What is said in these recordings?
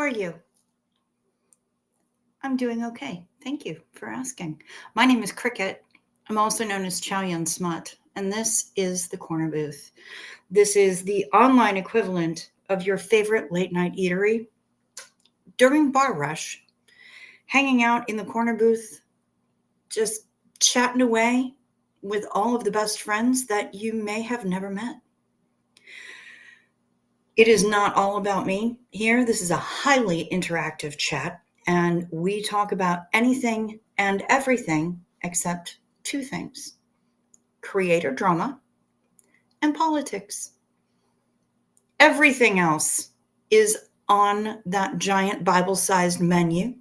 are you? I'm doing okay. Thank you for asking. My name is Cricket. I'm also known as Chow Yun Smut, and this is the Corner Booth. This is the online equivalent of your favorite late night eatery during bar rush, hanging out in the corner booth, just chatting away with all of the best friends that you may have never met. It is not all about me here. This is a highly interactive chat, and we talk about anything and everything except two things: creator drama and politics. Everything else is on that giant Bible sized menu,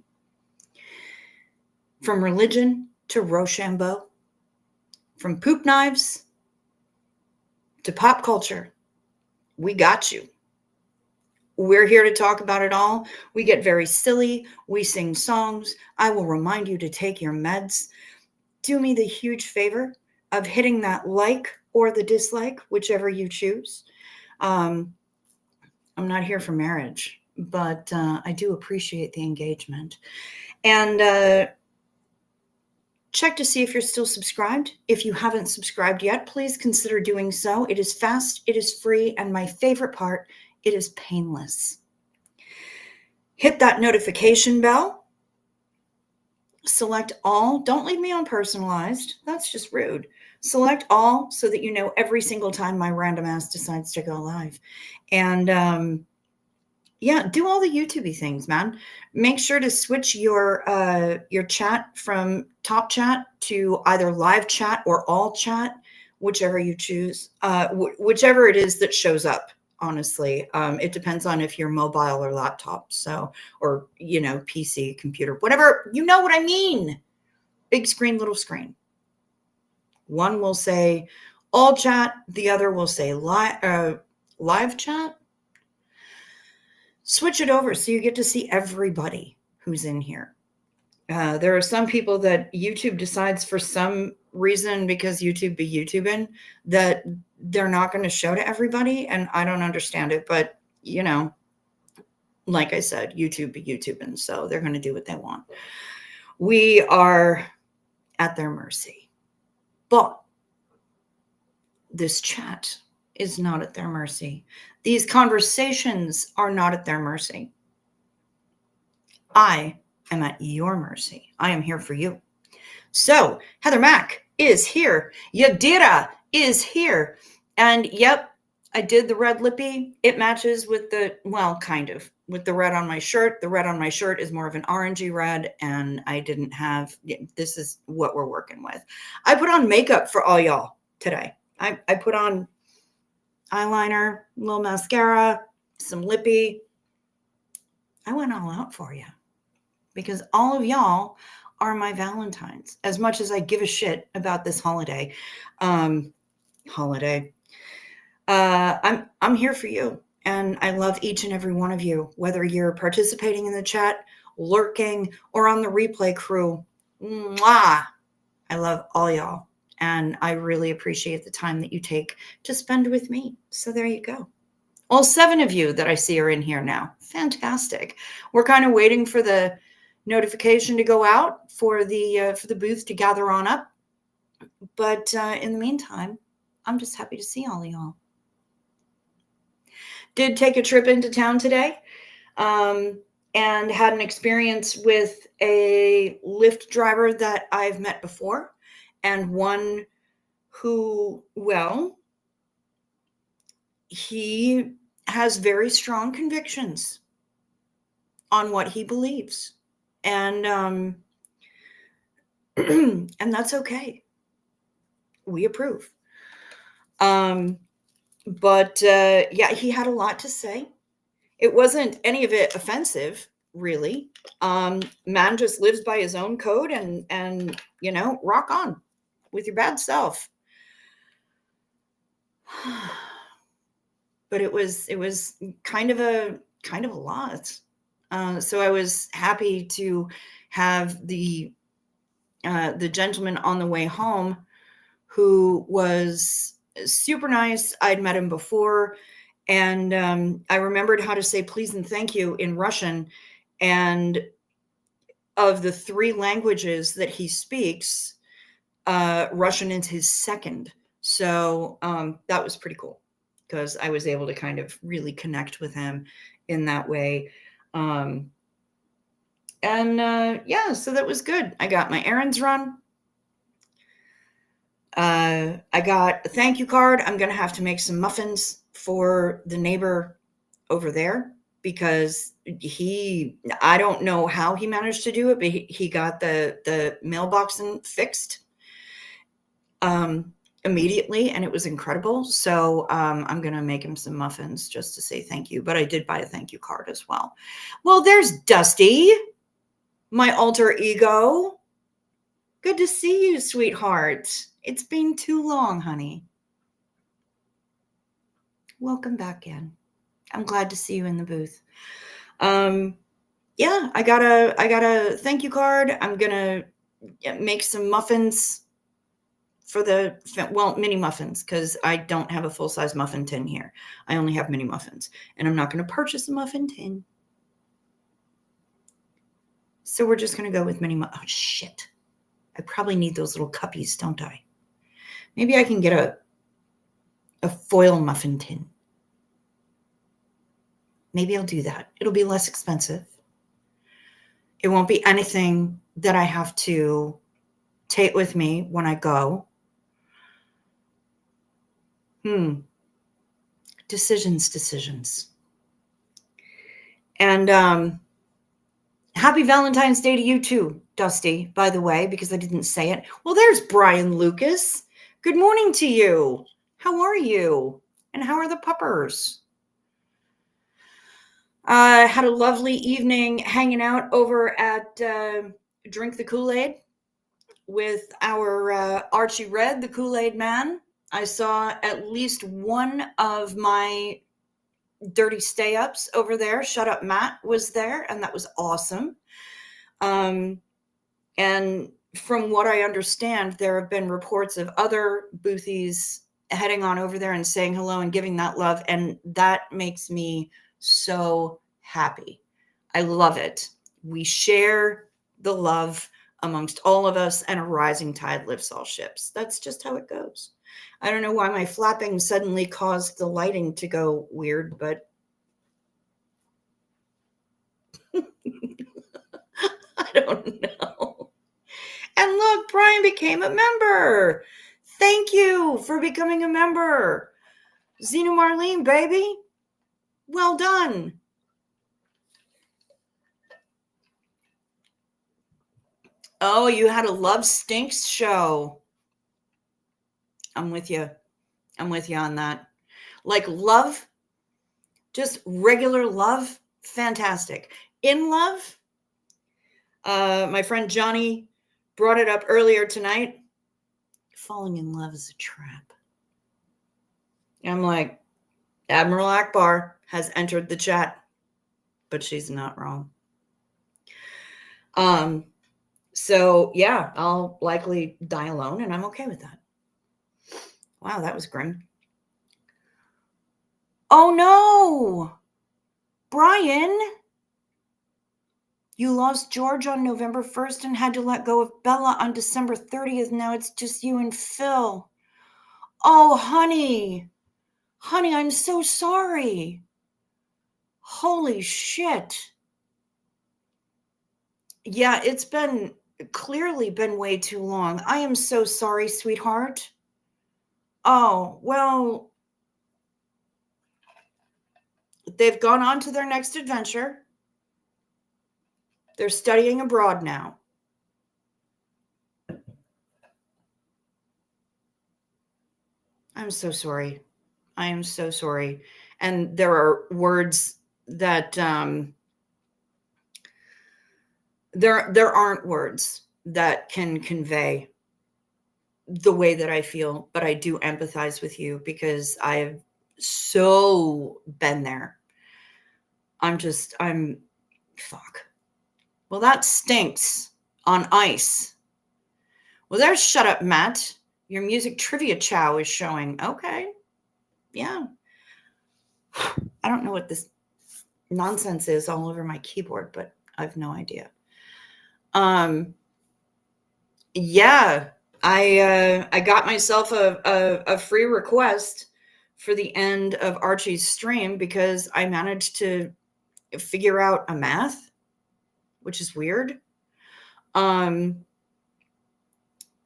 from religion to Rochambeau, from poop knives to pop culture. We got you. We're here to talk about it all. We get very silly. We sing songs. I will remind you to take your meds. Do me the huge favor of hitting that like or the dislike, whichever you choose. I'm not here for marriage, but I do appreciate the engagement. And check to see if you're still subscribed. If you haven't subscribed yet, please consider doing so. It is fast, it is free, and my favorite part, it is painless. Hit that notification bell. Select all. Don't leave me on personalized. That's just rude. Select all so that you know every single time my random ass decides to go live. And yeah, do all the YouTubey things, man. Make sure to switch your chat from top chat to either live chat or all chat, whichever you choose, whichever it is that shows up. Honestly, it depends on if you're mobile or laptop, or PC, computer, whatever. You know what I mean? Big screen, little screen. One will say all chat, the other will say live chat. Switch it over so you get to see everybody who's in here. There are some people that YouTube decides for some reason, because YouTube be YouTubing, that they're not going to show to everybody. And I don't understand it. But, like I said, YouTube be YouTubing. So they're going to do what they want. We are at their mercy. But this chat is not at their mercy. These conversations are not at their mercy. I am at your mercy. I am here for you. So Heather Mack is here. Yadira is here. And yep, I did the red lippy. It matches with with the red on my shirt. The red on my shirt is more of an orangey red, and this is what we're working with. I put on makeup for all y'all today. I put on eyeliner, a little mascara, some lippy. I went all out for you, because all of y'all are my Valentines, as much as I give a shit about this holiday. I'm here for you, and I love each and every one of you, whether you're participating in the chat, lurking, or on the replay crew. Mwah! I love all y'all, and I really appreciate the time that you take to spend with me. So there you go. All 7 of you that I see are in here now. Fantastic. We're kind of waiting for the notification to go out for the booth to gather on up. But in the meantime, I'm just happy to see all of y'all. Did take a trip into town today, and had an experience with a Lyft driver that I've met before, and one who, he has very strong convictions on what he believes. And and that's okay. We approve. But yeah, he had a lot to say. It wasn't any of it offensive, really. Man just lives by his own code, and rock on with your bad self. But it was kind of a lot. So I was happy to have the gentleman on the way home, who was super nice. I'd met him before, And I remembered how to say please and thank you in Russian. And of the 3 languages that he speaks, Russian is his second. So that was pretty cool because I was able to kind of really connect with him in that way. Yeah, so that was good. I got my errands run. I got a thank you card. I'm going to have to make some muffins for the neighbor over there because I don't know how he managed to do it, but he got the mailbox fixed immediately, and it was incredible. So I'm going to make him some muffins just to say thank you. But I did buy a thank you card as well. Well, there's Dusty, my alter ego. Good to see you, sweetheart. It's been too long, honey. Welcome back in. I'm glad to see you in the booth. Yeah, I got a thank you card. I'm gonna make some muffins for mini muffins, because I don't have a full-size muffin tin here. I only have mini muffins, and I'm not going to purchase a muffin tin. So we're just going to go with oh, shit. I probably need those little cuppies, don't I? Maybe I can get a foil muffin tin. Maybe I'll do that. It'll be less expensive. It won't be anything that I have to take with me when I go. Decisions. And happy Valentine's Day to you too, Dusty, by the way, because I didn't say it. Well, there's Brian Lucas. Good morning to you. How are you? And how are the puppers? I had a lovely evening hanging out over at Drink the Kool-Aid with our Archie Red, the Kool-Aid man. I saw at least one of my dirty stay-ups over there. Shut Up Matt was there, and that was awesome. And from what I understand, there have been reports of other boothies heading on over there and saying hello and giving that love, and that makes me so happy. I love it. We share the love amongst all of us, and a rising tide lifts all ships. That's just how it goes. I don't know why my flapping suddenly caused the lighting to go weird, but I don't know. And look, Brian became a member. Thank you for becoming a member. Zena Marlene, baby. Well done. Oh, you had a Love Stinks show. I'm with you. I'm with you on that. Like love, just regular love, fantastic. In love, my friend Johnny brought it up earlier tonight. Falling in love is a trap. I'm like, Admiral Akbar has entered the chat, but she's not wrong. So yeah, I'll likely die alone, and I'm okay with that. Wow, that was grim. Oh no, Brian, you lost George on November 1st and had to let go of Bella on December 30th. Now it's just you and Phil. Oh, honey, I'm so sorry. Holy shit. Yeah, it's clearly been way too long. I am so sorry, sweetheart. Oh, well, they've gone on to their next adventure. They're studying abroad now. I'm so sorry. I am so sorry. And there are words that there aren't words that can convey the way that I feel, but I do empathize with you because I've so been there. I'm fuck. Well, that stinks on ice. Well, there's Shut Up, Matt. Your music trivia chow is showing. Okay. Yeah. I don't know what this nonsense is all over my keyboard, but I have no idea. Yeah, I got myself a free request for the end of Archie's stream because I managed to figure out a math, which is weird. But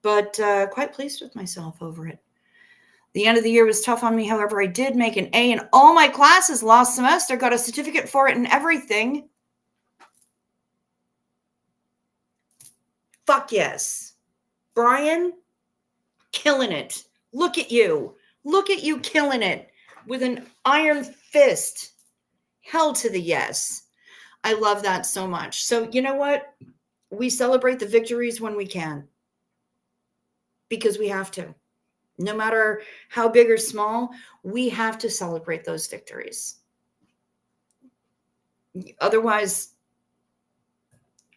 quite pleased with myself over it. The end of the year was tough on me. However, I did make an A in all my classes last semester, got a certificate for it and everything. Fuck yes. Brian, killing it. Look at you. Look at you killing it with an iron fist. Hell to the yes. I love that so much. So, you know what? We celebrate the victories when we can because we have to. No matter how big or small, we have to celebrate those victories. Otherwise,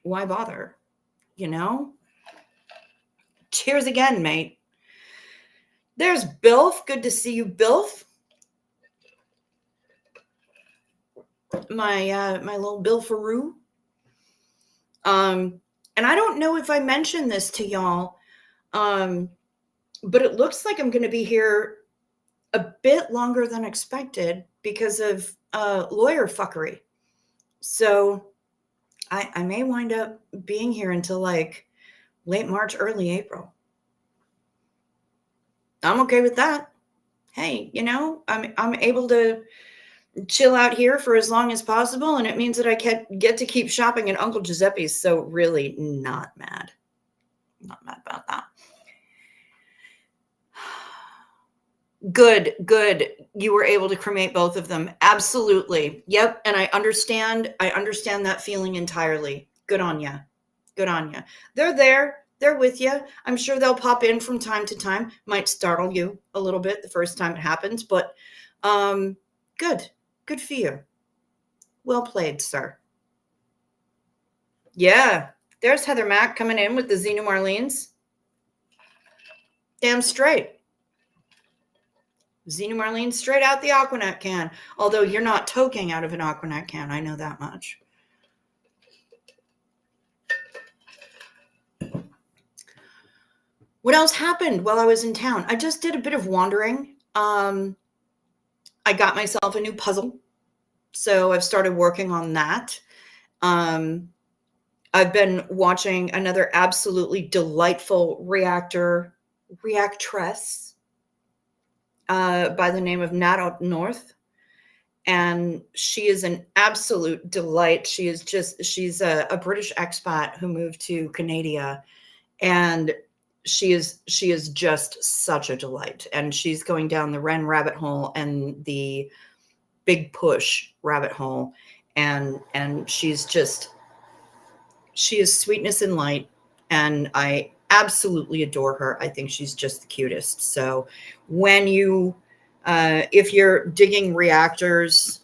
why bother? You know? Cheers again, mate. There's Bilf. Good to see you, Bilf. My little Bilfaroo. And I don't know if I mentioned this to y'all, but it looks like I'm going to be here a bit longer than expected because of lawyer fuckery. So I may wind up being here until like late March, early April. I'm okay with that. Hey, you know, I'm able to chill out here for as long as possible, and it means that I get to keep shopping at Uncle Giuseppe's. So really, not mad about that. Good. You were able to cremate both of them. Absolutely. Yep. And I understand that feeling entirely. Good on you. They're there. They're with you. I'm sure they'll pop in from time to time. Might startle you a little bit the first time it happens, but good. Good for you. Well played, sir. Yeah. There's Heather Mack coming in with the Xena Marlene's. Damn straight. Xena Marlene straight out the Aquanet can. Although you're not toking out of an Aquanet can. I know that much. What else happened while I was in town? I just did a bit of wandering. I got myself a new puzzle. So I've started working on that. I've been watching another absolutely delightful reactress by the name of Nat North. And she is an absolute delight. She's a British expat who moved to Canada, and she is just such a delight. And she's going down the Ren rabbit hole and the Big Push rabbit hole, and she is sweetness and light, and I absolutely adore her. I think she's just the cutest. So when you if you're digging reactors,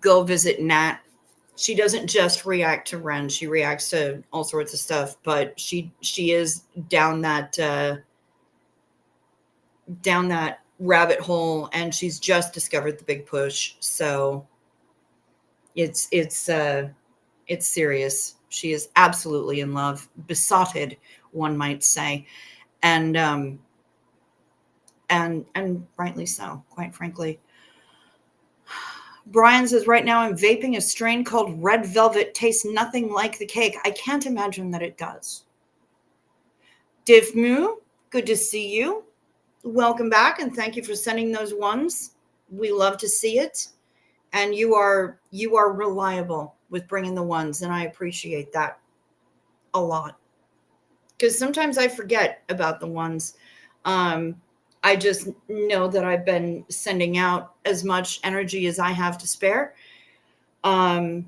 go visit Nat. She doesn't just react to Ren; she reacts to all sorts of stuff. But she is down that rabbit hole, and she's just discovered the Big Push. So it's serious. She is absolutely in love, besotted, one might say, and rightly so, quite frankly. Brian says, right now I'm vaping a strain called Red Velvet. Tastes nothing like the cake. I can't imagine that it does. Div Moo, good to see you. Welcome back, and thank you for sending those ones. We love to see it. And you are reliable with bringing the ones, and I appreciate that a lot. Because sometimes I forget about the ones. I just know that I've been sending out as much energy as I have to spare. And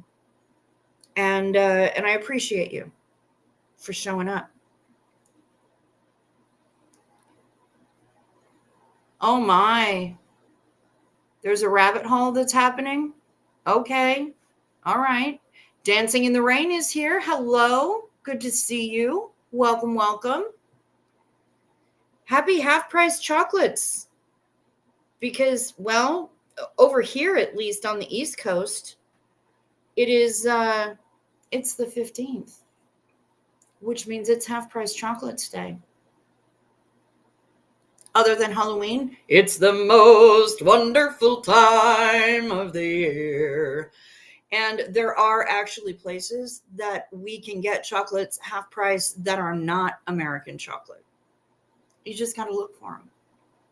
I appreciate you for showing up. Oh my. There's a rabbit hole that's happening? Okay. All right. Dancing in the Rain is here. Hello. Good to see you. Welcome, welcome. Happy half-price chocolates. Because, well, over here, at least on the East Coast, it is, it's the 15th, which means it's half-price chocolates day. Other than Halloween, it's the most wonderful time of the year. And there are actually places that we can get chocolates half price that are not American chocolate. You just got to look for them.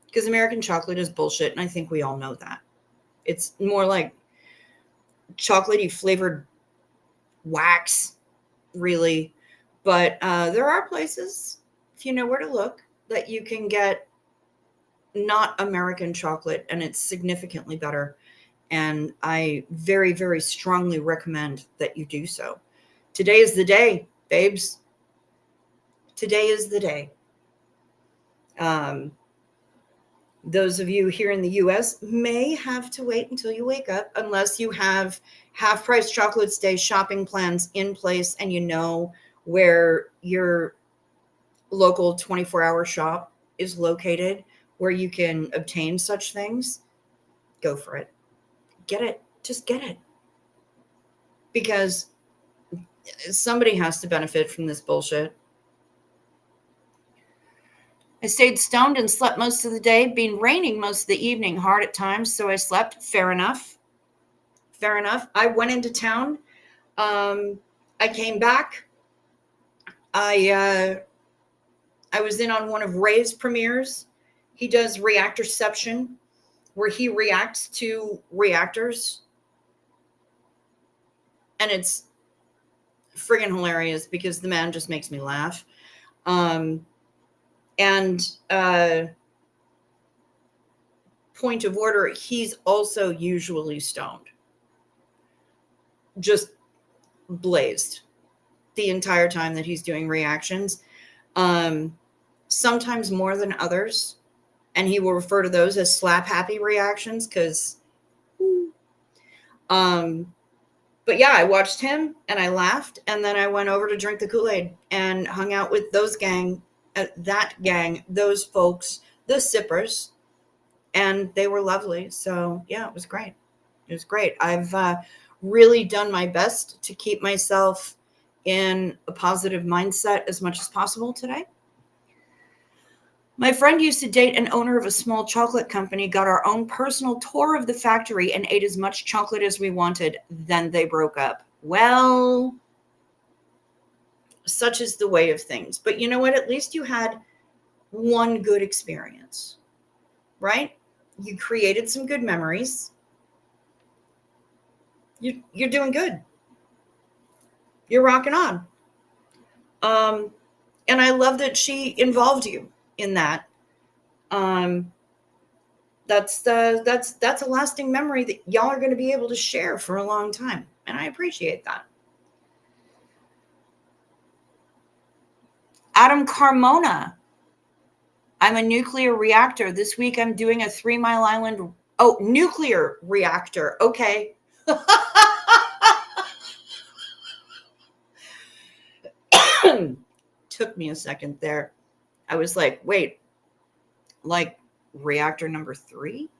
Because American chocolate is bullshit, and I think we all know that. It's more like chocolatey flavored wax, really. But there are places, if you know where to look, that you can get not American chocolate, and it's significantly better. And I very, very strongly recommend that you do so. Today is the day, babes. Today is the day. Those of you here in the US may have to wait until you wake up, unless you have half-price chocolates day shopping plans in place and you know where your local 24-hour shop is located, where you can obtain such things. Go for it. Get it. Just get it. Because somebody has to benefit from this bullshit. I stayed stoned and slept most of the day. Been raining most of the evening, hard at times, so I slept. Fair enough. Fair enough. I went into town. I came back. I was in on one of Ray's premieres. He does Reactorception, where he reacts to reactors. And it's friggin' hilarious because the man just makes me laugh. Point of order, he's also usually stoned. Just blazed the entire time that he's doing reactions. Sometimes more than others. And he will refer to those as slap happy reactions because but yeah, I watched him and I laughed, and then I went over to drink the Kool-Aid and hung out with those that gang, those folks, the sippers, and they were lovely. So yeah, it was great. It was great. I've really done my best to keep myself in a positive mindset as much as possible today. My friend used to date an owner of a small chocolate company, got our own personal tour of the factory, and ate as much chocolate as we wanted. Then they broke up. Well, such is the way of things. But you know what? At least you had one good experience, right? You created some good memories. You're doing good. You're rocking on. And I love that she involved you in that. That's a lasting memory that y'all are going to be able to share for a long time. And I appreciate that. Adam Carmona. I'm a nuclear reactor. This week I'm doing a 3 Mile Island. Oh, nuclear reactor. Okay. Took me a second there. I was like, wait, like reactor number 3?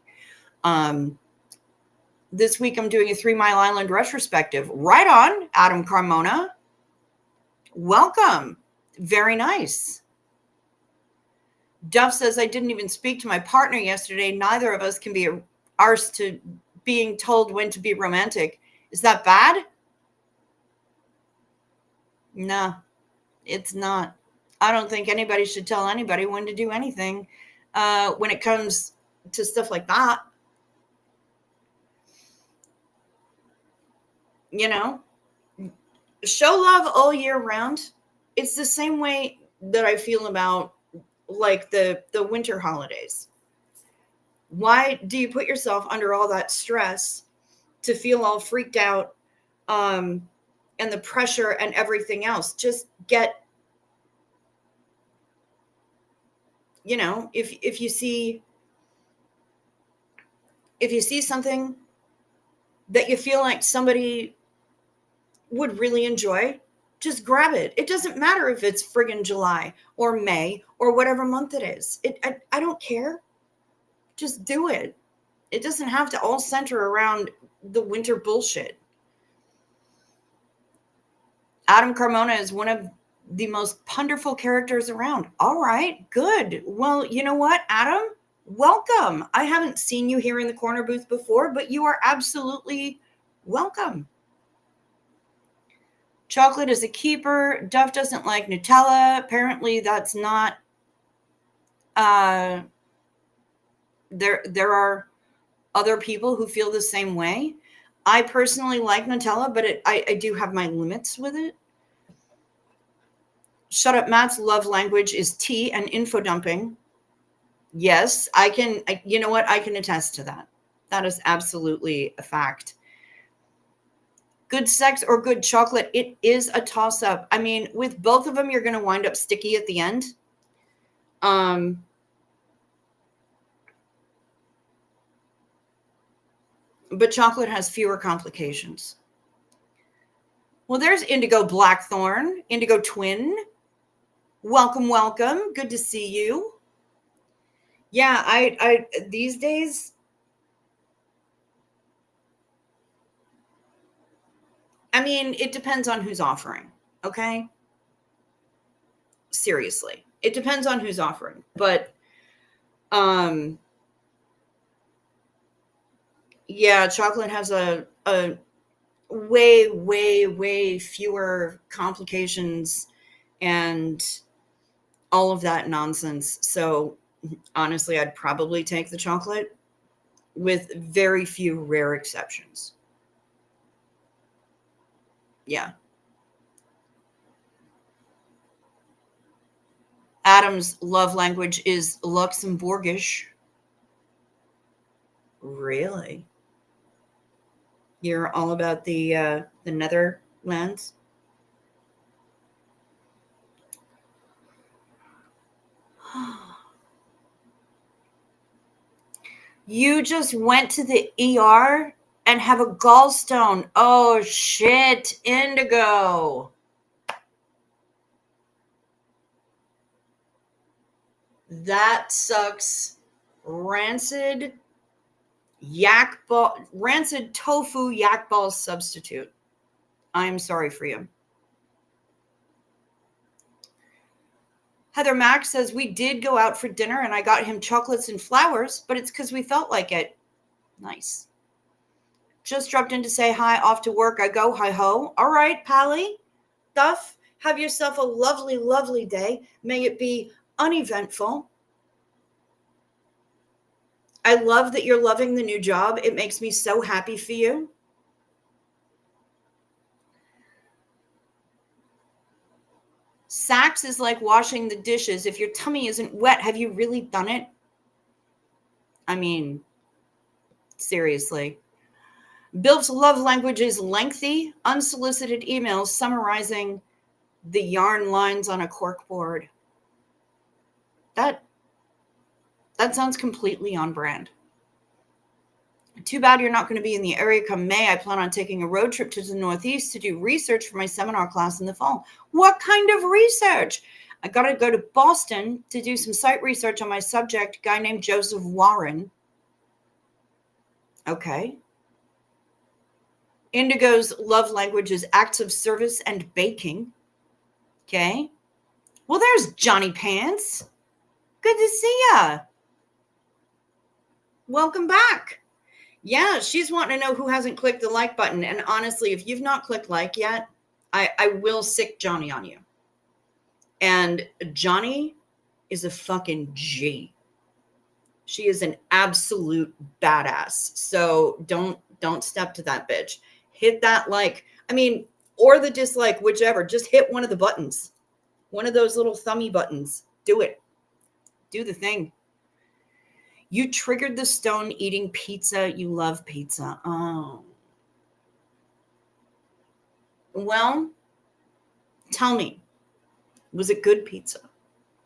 This week I'm doing a 3 Mile Island retrospective. Right on, Adam Carmona. Welcome. Very nice. Duff says, I didn't even speak to my partner yesterday. Neither of us can be arsed to being told when to be romantic. Is that bad? No, it's not. I don't think anybody should tell anybody when to do anything when it comes to stuff like that. You know, show love all year round. It's the same way that I feel about like the winter holidays. Why do you put yourself under all that stress to feel all freaked out and the pressure and everything else? Just get, you know, if you see something that you feel like somebody would really enjoy, just grab it. It doesn't matter if it's friggin' July or May or whatever month it is. I don't care. Just do it. It doesn't have to all center around the winter bullshit. Adam Carmona is one of the most wonderful characters around. All right, good. Well, you know what, Adam? Welcome. I haven't seen you here in the corner booth before, but you are absolutely welcome. Chocolate is a keeper. Duff doesn't like Nutella. Apparently, that's not. There are other people who feel the same way. I personally like Nutella, but I do have my limits with it. Shut Up Matt's love language is tea and info dumping. Yes, you know what? I can attest to that. That is absolutely a fact. Good sex or good chocolate, it is a toss-up. I mean, with both of them, you're going to wind up sticky at the end. But chocolate has fewer complications. Well, there's Indigo Blackthorn, Indigo Twin. Welcome, welcome. Good to see you. Yeah, I these days, I mean, it depends on who's offering, okay? Seriously. It depends on who's offering. But yeah, chocolate has a way, way, way fewer complications and all of that nonsense. So honestly, I'd probably take the chocolate with very few rare exceptions. Yeah. Adam's love language is Luxembourgish. Really? You're all about the Netherlands? You just went to the ER and have a gallstone. Oh shit, Indigo. That sucks. Rancid rancid tofu yak ball substitute. I'm sorry for you. Heather Mack says we did go out for dinner and I got him chocolates and flowers, but it's because we felt like it. Nice. Just dropped in to say hi, off to work. I go, hi ho. All right, Pally. Duff, have yourself a lovely, lovely day. May it be uneventful. I love that you're loving the new job. It makes me so happy for you. Sax is like washing the dishes. If your tummy isn't wet, have you really done it? I mean, seriously. Bill's love language is lengthy, unsolicited emails summarizing the yarn lines on a corkboard. That sounds completely on brand. Too bad you're not going to be in the area come May. I plan on taking a road trip to the Northeast to do research for my seminar class in the fall. What kind of research? I got to go to Boston to do some site research on my subject, a guy named Joseph Warren. Okay. Indigo's love language is acts of service and baking. Okay. Well, there's Johnny Pants. Good to see ya. Welcome back. Yeah, she's wanting to know who hasn't clicked the like button. And honestly, if you've not clicked like yet, I will sick Johnny on you. And Johnny is a fucking G. She is an absolute badass. So don't step to that bitch. Hit that like, I mean, or the dislike, whichever. Just hit one of the buttons. One of those little thummy buttons. Do it. Do the thing. You triggered the stone eating pizza. You love pizza. Oh. Well, tell me, was it good pizza?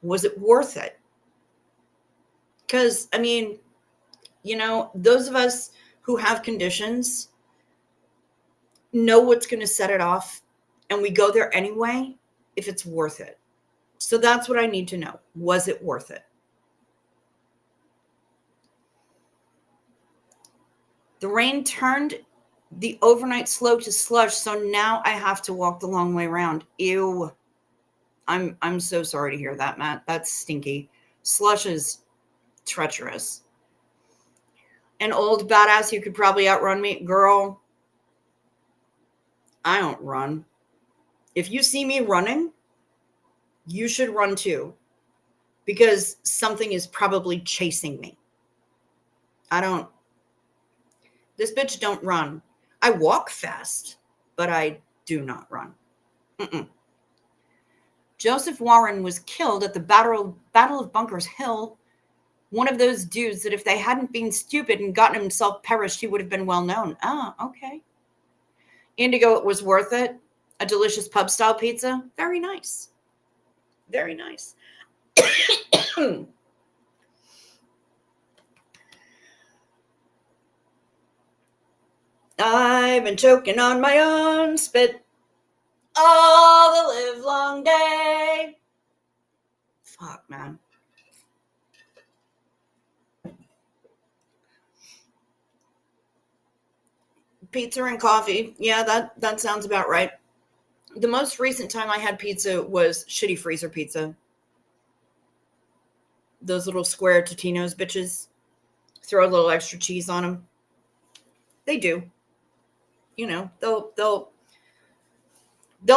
Was it worth it? Because, I mean, you know, those of us who have conditions, know what's going to set it off, and we go there anyway, if it's worth it. So that's what I need to know. Was it worth it? The rain turned the overnight slope to slush, so now I have to walk the long way around. Ew. I'm so sorry to hear that, Matt. That's stinky. Slush is treacherous. An old badass who could probably outrun me. Girl, I don't run. If you see me running, you should run too, because something is probably chasing me. This bitch don't run. I walk fast, but I do not run. Mm-mm. Joseph Warren was killed at the Battle of Bunkers Hill. One of those dudes that if they hadn't been stupid and gotten himself perished, he would have been well known. Ah, okay. Indigo, it was worth it. A delicious pub style pizza. Very nice. Very nice. I've been choking on my own spit all the live long day. Fuck, man. Pizza and coffee. Yeah, that sounds about right. The most recent time I had pizza was shitty freezer pizza. Those little square Totino's bitches. Throw a little extra cheese on them. They do. You know, they'll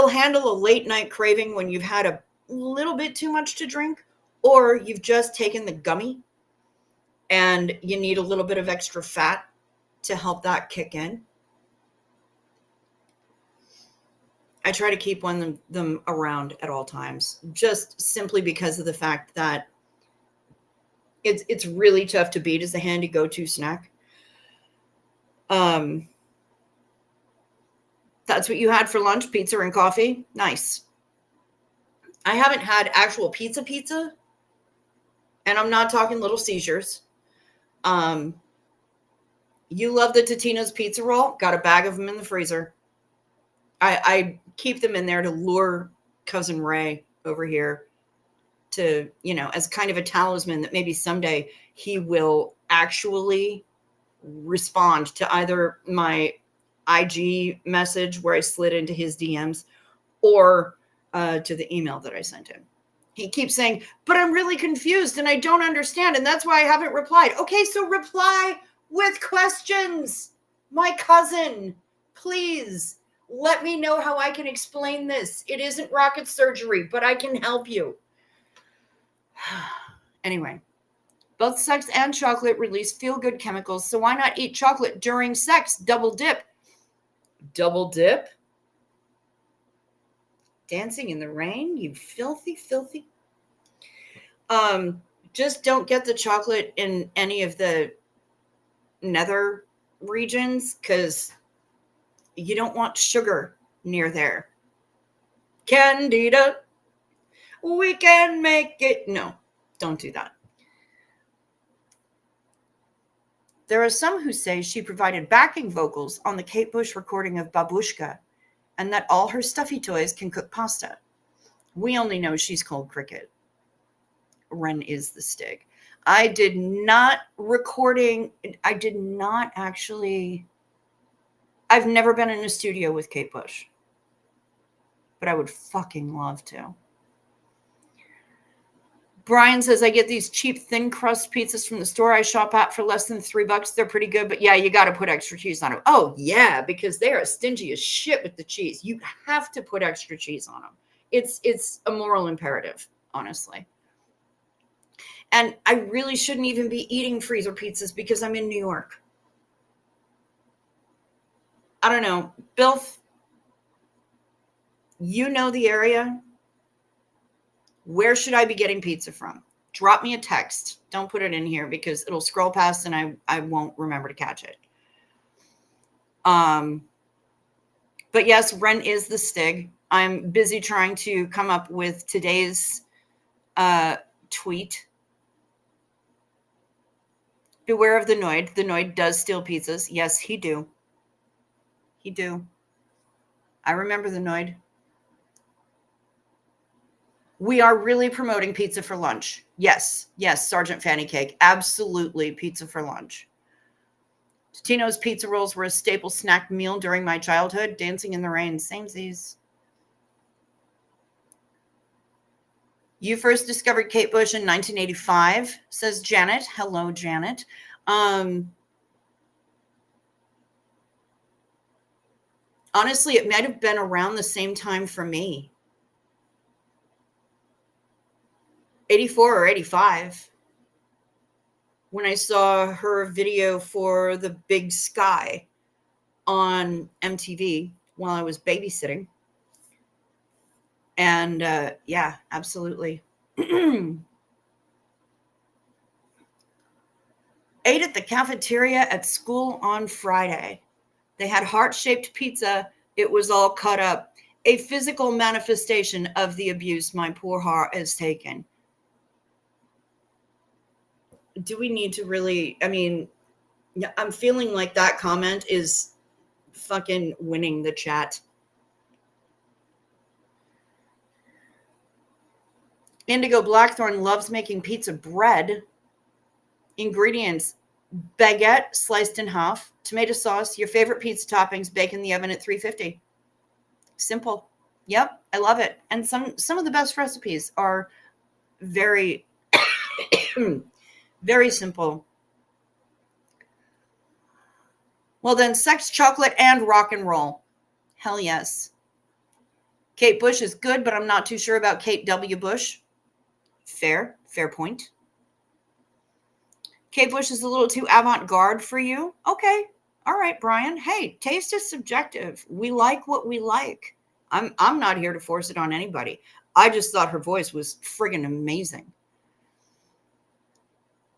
handle a late night craving when you've had a little bit too much to drink, or you've just taken the gummy and you need a little bit of extra fat to help that kick in. I try to keep one of them around at all times, just simply because of the fact that it's really tough to beat as a handy go-to snack. That's what you had for lunch, pizza and coffee? Nice. I haven't had actual pizza, and I'm not talking Little Seizures. You love the Totino's pizza roll? Got a bag of them in the freezer. I keep them in there to lure Cousin Ray over here to, as kind of a talisman that maybe someday he will actually respond to either my IG message where I slid into his DMs or to the email that I sent him. He keeps saying, but I'm really confused and I don't understand, and that's why I haven't replied. Okay, so reply with questions. My cousin, please let me know how I can explain this. It isn't rocket surgery, but I can help you. Anyway, both sex and chocolate release feel-good chemicals, so why not eat chocolate during sex? Double dip. Double dip? Dancing in the rain, you filthy. Just don't get the chocolate in any of the nether regions, because you don't want sugar near there. Candida, we can make it. No, don't do that. There are some who say she provided backing vocals on the Kate Bush recording of Babushka, and that all her stuffy toys can cook pasta. We only know she's called Cricket. Ren is the Stig. I've never been in a studio with Kate Bush, but I would fucking love to. Brian says, I get these cheap thin crust pizzas from the store I shop at for less than $3. They're pretty good, but yeah, you got to put extra cheese on them. Oh yeah, because they are stingy as shit with the cheese. You have to put extra cheese on them. It's a moral imperative, honestly. And I really shouldn't even be eating freezer pizzas because I'm in New York. I don't know. Bill, you know the area. Where should I be getting pizza from? Drop me a text. Don't put it in here because it'll scroll past and I won't remember to catch it. But yes, Ren is the Stig. I'm busy trying to come up with today's tweet. Beware of the Noid. The Noid does steal pizzas. Yes, he do. He do. I remember the Noid. We are really promoting pizza for lunch. Yes, Sergeant Fanny Cake. Absolutely, pizza for lunch. Tino's pizza rolls were a staple snack meal during my childhood. Dancing in the rain. Samesies. You first discovered Kate Bush in 1985, says Janet. Hello, Janet. Honestly, it might have been around the same time for me. 84 or 85. When I saw her video for The Big Sky on MTV while I was babysitting. And yeah, absolutely. Ate at the cafeteria at school on Friday. They had heart-shaped pizza. It was all cut up. A physical manifestation of the abuse my poor heart has taken. Do we need to really, I mean, I'm feeling like that comment is fucking winning the chat. Indigo Blackthorn loves making pizza bread. Ingredients: baguette sliced in half, tomato sauce, your favorite pizza toppings, bake in the oven at 350. Simple. Yep, I love it. And some of the best recipes are very very simple. Well then, sex, chocolate, and rock and roll. Hell yes. Kate Bush is good, but I'm not too sure about Kate W. Bush. Fair point. Kate Bush is a little too avant-garde for you. Okay. All right, Brian. Hey, taste is subjective. We like what we like. I'm not here to force it on anybody. I just thought her voice was friggin' amazing.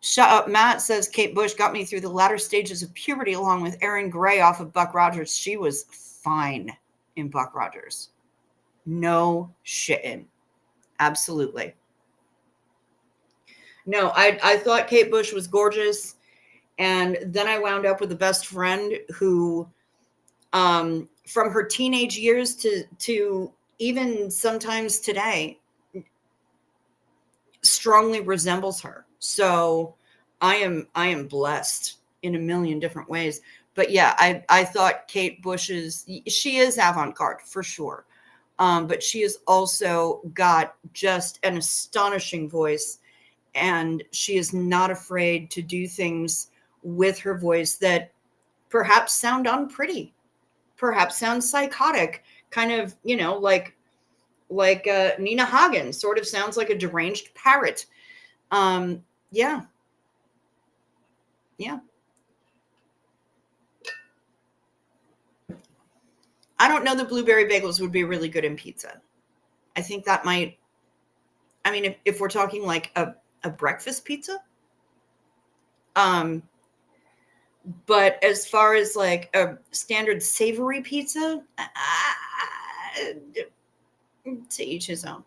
Shut up, Matt says Kate Bush got me through the latter stages of puberty along with Erin Gray off of Buck Rogers. She was fine in Buck Rogers. No shitting. Absolutely. No, I thought Kate Bush was gorgeous. And then I wound up with a best friend who, from her teenage years to even sometimes today, strongly resembles her. So I am blessed in a million different ways. But yeah, I thought Kate Bush's, she is avant-garde for sure. But she has also got just an astonishing voice, and she is not afraid to do things with her voice that perhaps sound unpretty, perhaps sound psychotic, kind of, like Nina Hagen sort of sounds like a deranged parrot. Yeah. I don't know that blueberry bagels would be really good in pizza. I think that might, I mean, if we're talking like a breakfast pizza, but as far as like a standard savory pizza, to each his own.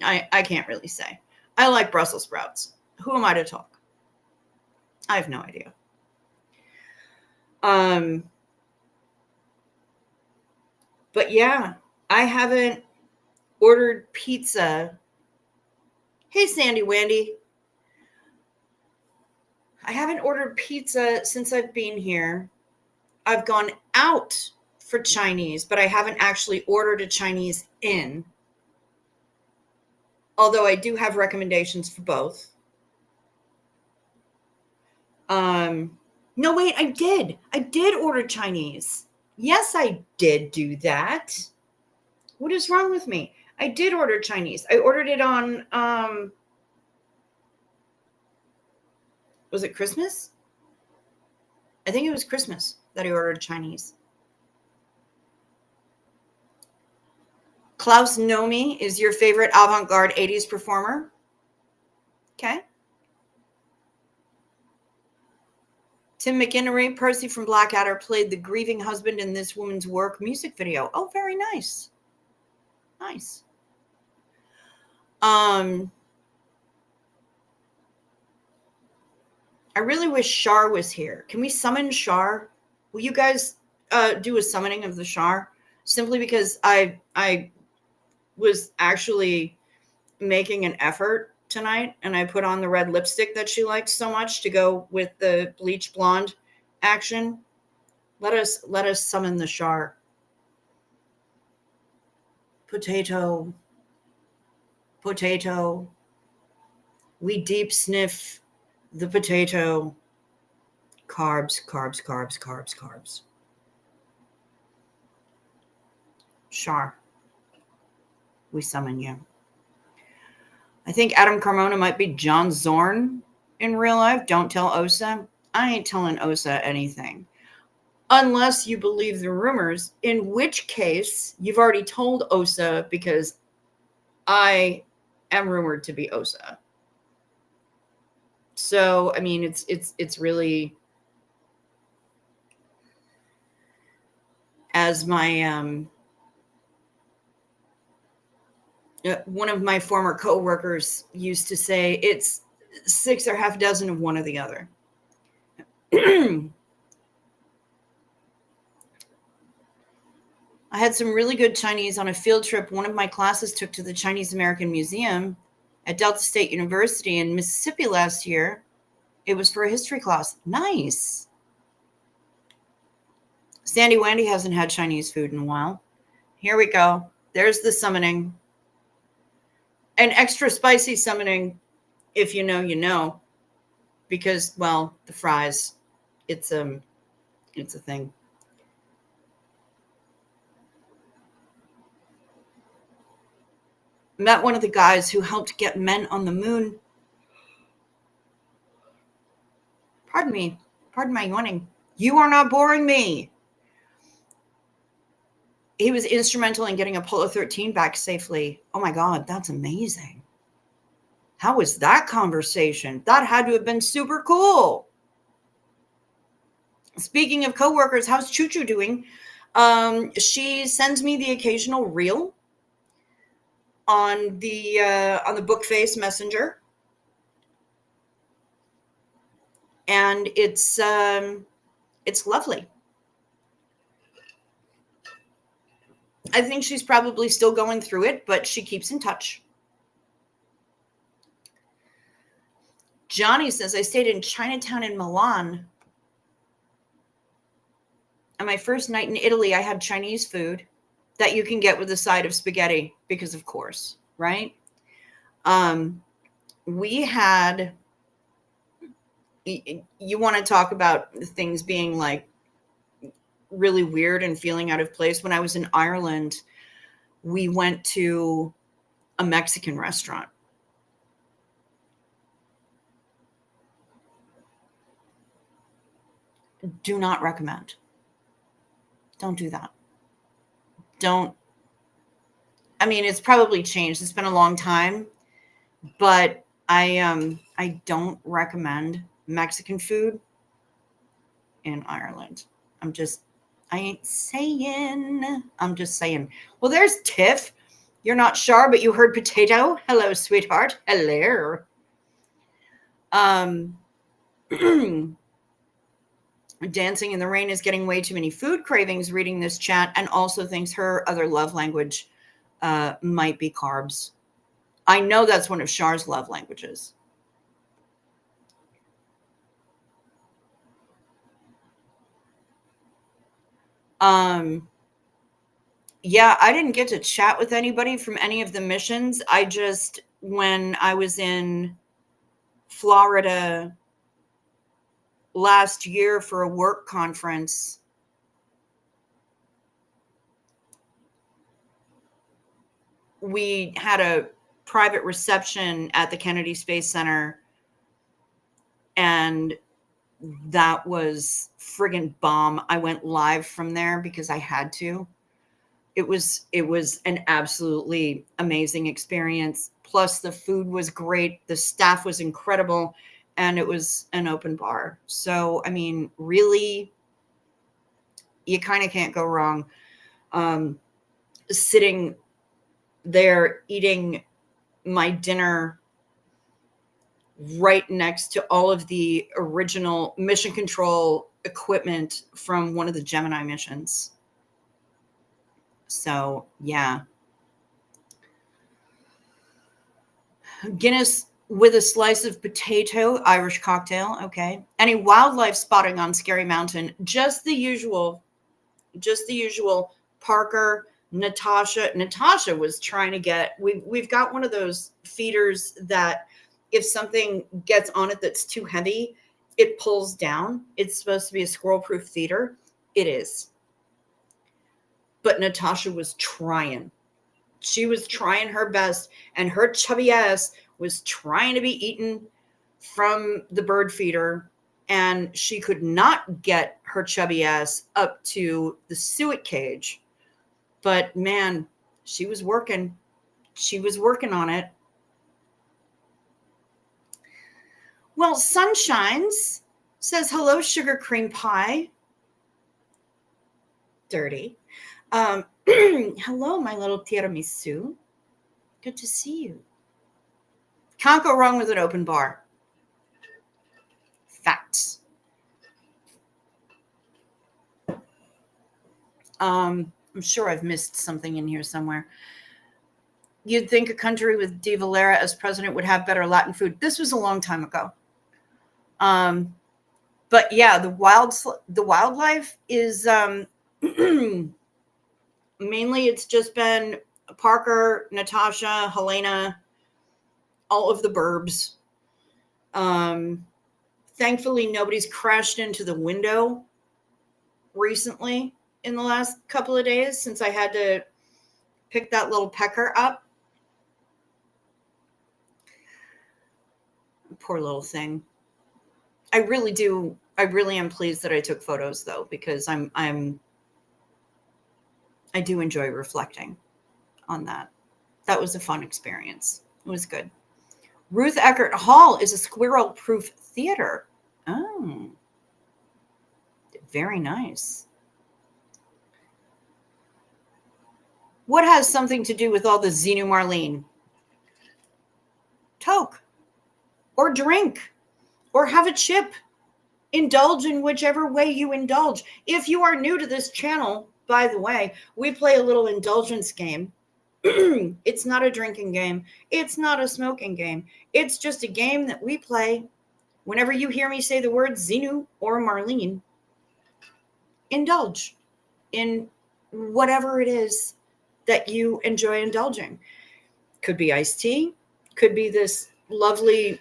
I can't really say. I like Brussels sprouts. Who am I to talk? I have no idea. But yeah, I haven't ordered pizza. Hey, Sandy Wandy. I haven't ordered pizza since I've been here. I've gone out for Chinese, but I haven't actually ordered a Chinese in. Although I do have recommendations for both. No, wait, I did. I did order Chinese. Yes, I did do that. What is wrong with me? I did order Chinese. I ordered it on, was it Christmas? I think it was Christmas that I ordered Chinese. Klaus Nomi is your favorite avant-garde 80s performer? Okay. Tim McInnery, Percy from Blackadder, played the grieving husband in This Woman's Work music video. Oh, very nice. Nice. I really wish Shar was here. Can we summon Shar? Will you guys do a summoning of the Shar? simply because I was actually making an effort tonight, and I put on the red lipstick that she likes so much to go with the bleach blonde action. Let us summon the Shar. Potato, potato. We deep sniff the potato. Carbs, carbs, carbs, carbs, carbs. Shar, we summon you. I think Adam Carmona might be John Zorn in real life. Don't tell Osa. I ain't telling Osa anything. Unless you believe the rumors, in which case you've already told Osa, because I am rumored to be Osa. So, I mean, it's really, as my one of my former coworkers used to say, it's 6 or half dozen of one or the other. I had some really good Chinese on a field trip one of my classes took to the Chinese American Museum at Delta State University in Mississippi last year. It was for a history class. Nice. Sandy Wandy hasn't had Chinese food in a while. Here we go. There's the summoning. An extra spicy summoning, if you know, you know. Because, well, the fries, it's a thing. Met one of the guys who helped get men on the moon. Pardon me. Pardon my yawning. You are not boring me. He was instrumental in getting Apollo 13 back safely. Oh my God, that's amazing. How was that conversation? That had to have been super cool. Speaking of coworkers, how's Choo Choo doing? She sends me the occasional reel on the Bookface Messenger, and it's lovely. I think she's probably still going through it, but she keeps in touch. Johnny says, I stayed in Chinatown in Milan. On my first night in Italy, I had Chinese food that you can get with a side of spaghetti, because of course, right? We had, you want to talk about things being like really weird and feeling out of place. When I was in Ireland, we went to a Mexican restaurant. Do not recommend. Don't do that. Don't. I mean, it's probably changed. It's been a long time, but I don't recommend Mexican food in Ireland. I ain't saying. I'm just saying. Well, there's Tiff. You're not sure, but you heard potato. Hello, sweetheart. Hello. Dancing in the Rain is getting way too many food cravings reading this chat, and also thinks her other love language might be carbs. I know that's one of Char's love languages. Yeah, I didn't get to chat with anybody from any of the missions. When I was in Florida last year for a work conference, we had a private reception at the Kennedy Space Center, and that was friggin' bomb. I went live from there because I had to. It was an absolutely amazing experience. Plus the food was great. The staff was incredible, and it was an open bar. So, I mean, really, you kind of can't go wrong. Sitting there eating my dinner right next to all of the original mission control equipment from one of the Gemini missions. So, yeah. Guinness with a slice of potato, Irish cocktail. Okay. Any wildlife spotting on Scary Mountain? Just the usual. Just the usual. Parker, Natasha was trying to get. We've got one of those feeders that if something gets on it that's too heavy, it pulls down. It's supposed to be a squirrel-proof feeder. It is. But Natasha was trying. She was trying her best, and her chubby ass was trying to be eaten from the bird feeder, and she could not get her chubby ass up to the suet cage. But man, she was working. She was working on it. Well, Sunshines says, hello, sugar cream pie. Dirty. Hello, my little tiramisu. Good to see you. Can't go wrong with an open bar. Facts. I'm sure I've missed something in here somewhere. You'd think a country with De Valera as president would have better Latin food. This was a long time ago. But yeah, the wildlife is mainly it's just been Parker, Natasha, Helena, all of the burbs. Thankfully, nobody's crashed into the window recently in the last couple of days since I had to pick that little pecker up. Poor little thing. I really am pleased that I took photos though, because I do enjoy reflecting on that. That was a fun experience. It was good. Ruth Eckert Hall is a squirrel-proof theater. Oh, very nice. What has something to do with all the Xenu Marlene? Toke. Or drink. Or have a chip. Indulge in whichever way you indulge. If you are new to this channel, by the way, we play a little indulgence game. It's not a drinking game. It's not a smoking game. It's just a game that we play whenever you hear me say the words Xenu or Marlene. Indulge in whatever it is that you enjoy indulging. Could be iced tea. Could be this lovely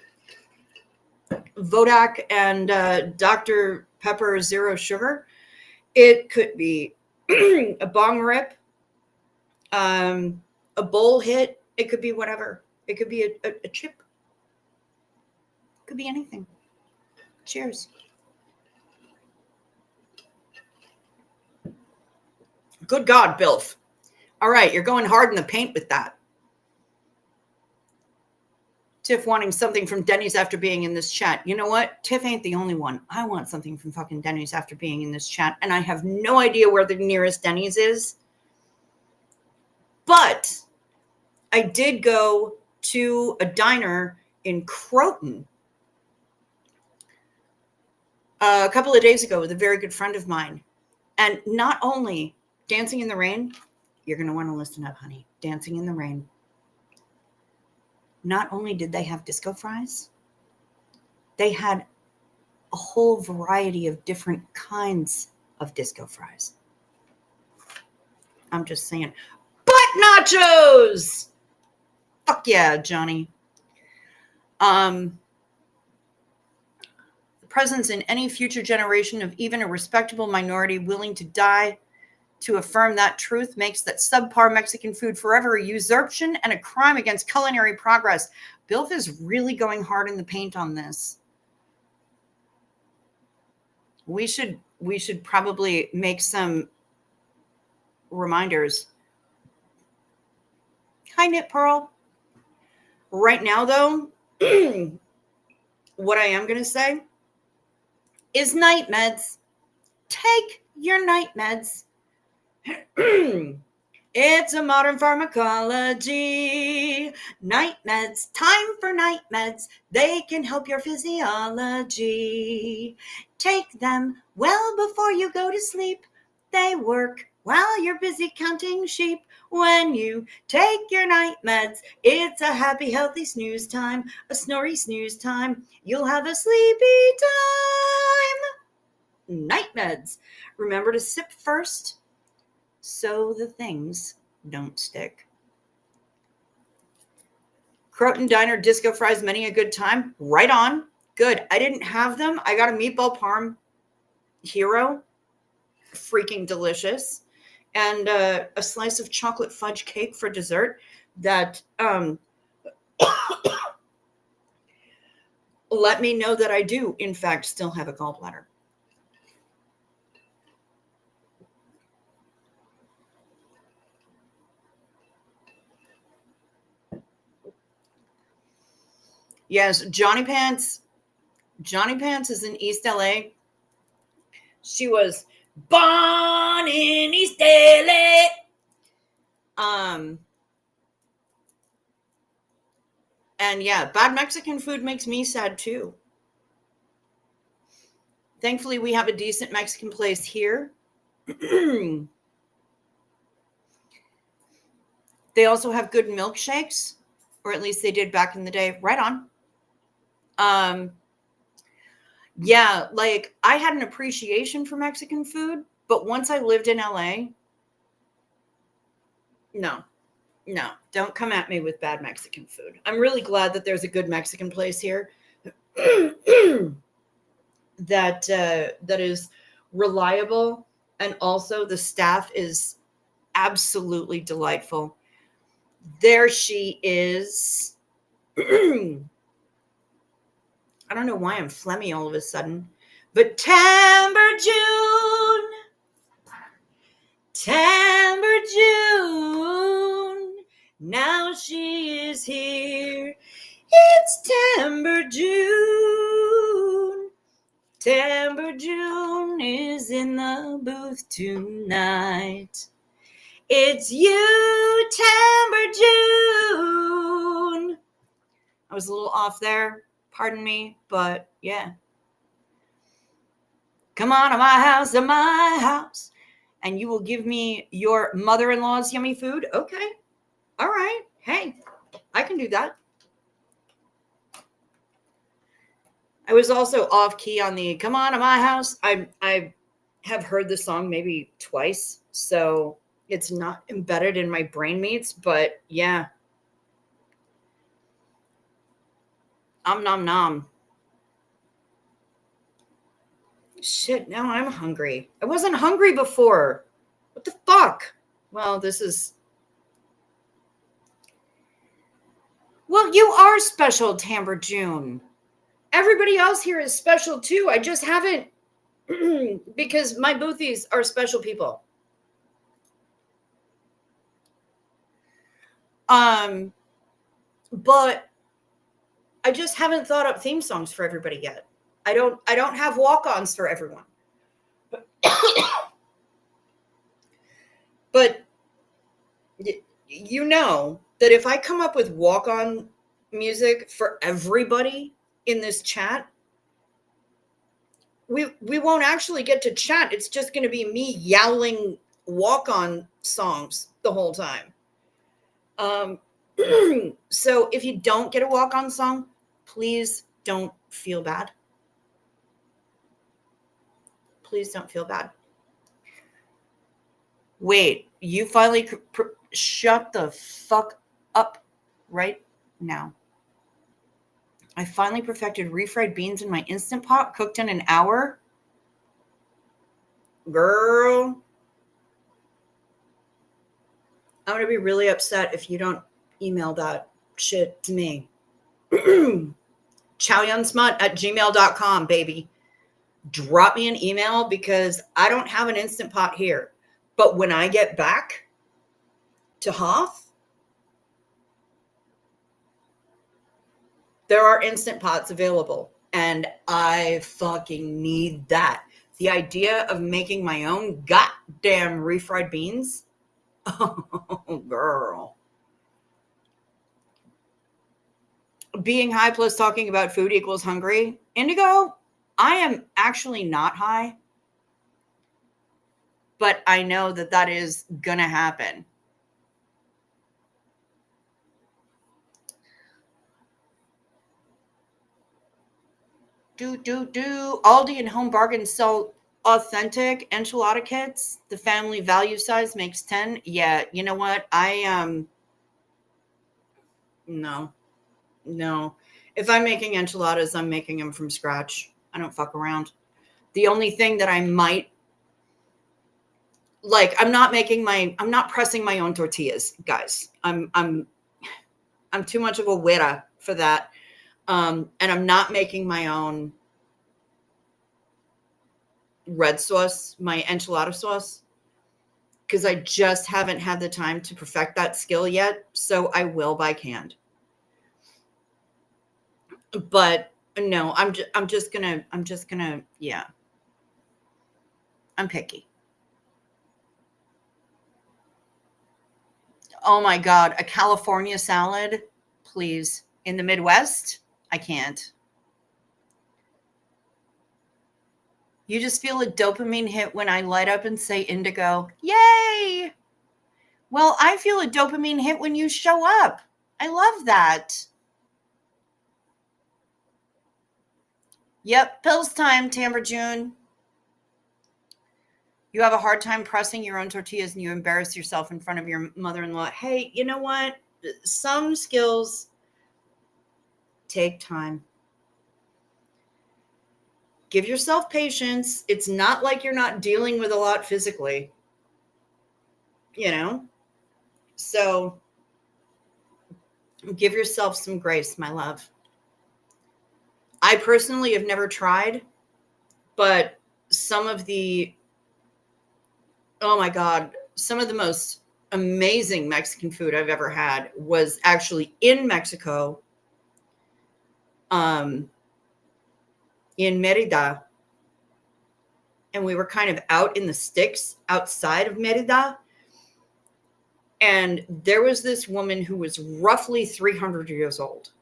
Vodak and Dr. Pepper Zero Sugar. It could be a bong rip, a bowl hit. It could be whatever. It could be a chip. It could be anything. Cheers. Good God, Bilf. All right, you're going hard in the paint with that. Tiff wanting something from Denny's after being in this chat. You know what? Tiff ain't the only one. I want something from fucking Denny's after being in this chat, and I have no idea where the nearest Denny's is. But I did go to a diner in Croton a couple of days ago with a very good friend of mine. And not only Dancing in the Rain, you're going to want to listen up, honey. Dancing in the Rain. Not only did they have disco fries, they had a whole variety of different kinds of disco fries. I'm just saying. Butt nachos! Fuck yeah, Johnny. The presence in any future generation of even a respectable minority willing to die to affirm that truth makes that subpar Mexican food forever a usurpation and a crime against culinary progress. Bilf is really going hard in the paint on this. We should probably make some reminders. Hi, Knit Pearl. Right now, though, what I am going to say is night meds. Take your night meds. It's a modern pharmacology. Night meds, time for night meds. They can help your physiology. Take them well before you go to sleep. They work While you're busy counting sheep, when you take your night meds, it's a happy, healthy snooze time, a snory snooze time. You'll have a sleepy time. Night meds. Remember to sip first so the things don't stick. Croton Diner Disco Fries, many a good time. Right on. Good. I didn't have them. I got a meatball parm hero. Freaking delicious. And a slice of chocolate fudge cake for dessert that let me know that I do, in fact, still have a gallbladder. Yes, Johnny Pants. Johnny Pants is in East LA. She was born in East LA. And yeah, bad Mexican food makes me sad too. Thankfully, we have a decent Mexican place here. They also have good milkshakes, or at least they did back in the day. Right on. Yeah, like I had an appreciation for Mexican food, but once I lived in LA, no, don't come at me with bad Mexican food. I'm really glad that there's a good Mexican place here that is reliable, and also the staff is absolutely delightful. There she is. I don't know why I'm phlegmy all of a sudden, but Timber June, now she is here. It's Timber June. Timber June is in the booth tonight. It's you, Timber June. I was a little off there. Pardon me, but yeah. Come on to my house, and you will give me your mother-in-law's yummy food. Okay. All right. Hey, I can do that. I was also off key on the come on to my house. I have heard the song maybe twice, so it's not embedded in my brain meats, but yeah. Nom nom. Shit, now I'm hungry. I wasn't hungry before. What the fuck? Well, Well, you are special, Timber June. Everybody else here is special too. I just haven't because my boothies are special people. But I just haven't thought up theme songs for everybody yet. I don't have walk-ons for everyone. But you know that if I come up with walk-on music for everybody in this chat, we won't actually get to chat. It's just going to be me yowling walk-on songs the whole time. So if you don't get a walk-on song, please don't feel bad. Please don't feel bad. Wait, you finally shut the fuck up right now. I finally perfected refried beans in my Instant Pot, cooked in an hour. Girl, I'm going to be really upset if you don't email that shit to me. chowyunsmut@gmail.com, baby. Drop me an email because I don't have an Instant Pot here. But when I get back to Hoth, there are Instant Pots available. And I fucking need that. The idea of making my own goddamn refried beans. Oh, girl. Being high plus talking about food equals hungry. Indigo, I am actually not high. but I know that that is gonna happen. Aldi and Home Bargains sell authentic enchilada kits. The family value size makes 10. Yeah, you know what? No, no. If I'm making enchiladas, I'm making them from scratch. I don't fuck around. The only thing that I might like, I'm not pressing my own tortillas, guys. I'm too much of a witta for that. And I'm not making my own red sauce, my enchilada sauce, because I just haven't had the time to perfect that skill yet. So I will buy canned. But no, I'm just gonna, yeah. I'm picky. Oh my God, a California salad, please. In the Midwest, I can't. You just feel a dopamine hit when I light up and say indigo. Yay! Well, I feel a dopamine hit when you show up. I love that. Yep, pills time, Tamra June. You have a hard time pressing your own tortillas and you embarrass yourself in front of your mother-in-law. Hey, you know what? Some skills take time. Give yourself patience. It's not like you're not dealing with a lot physically, you know? So give yourself some grace, my love. I personally have never tried, but some of the, oh my God, some of the most amazing Mexican food I've ever had was actually in Mexico, in Merida. And we were kind of out in the sticks outside of Merida. And there was this woman who was roughly 300 years old.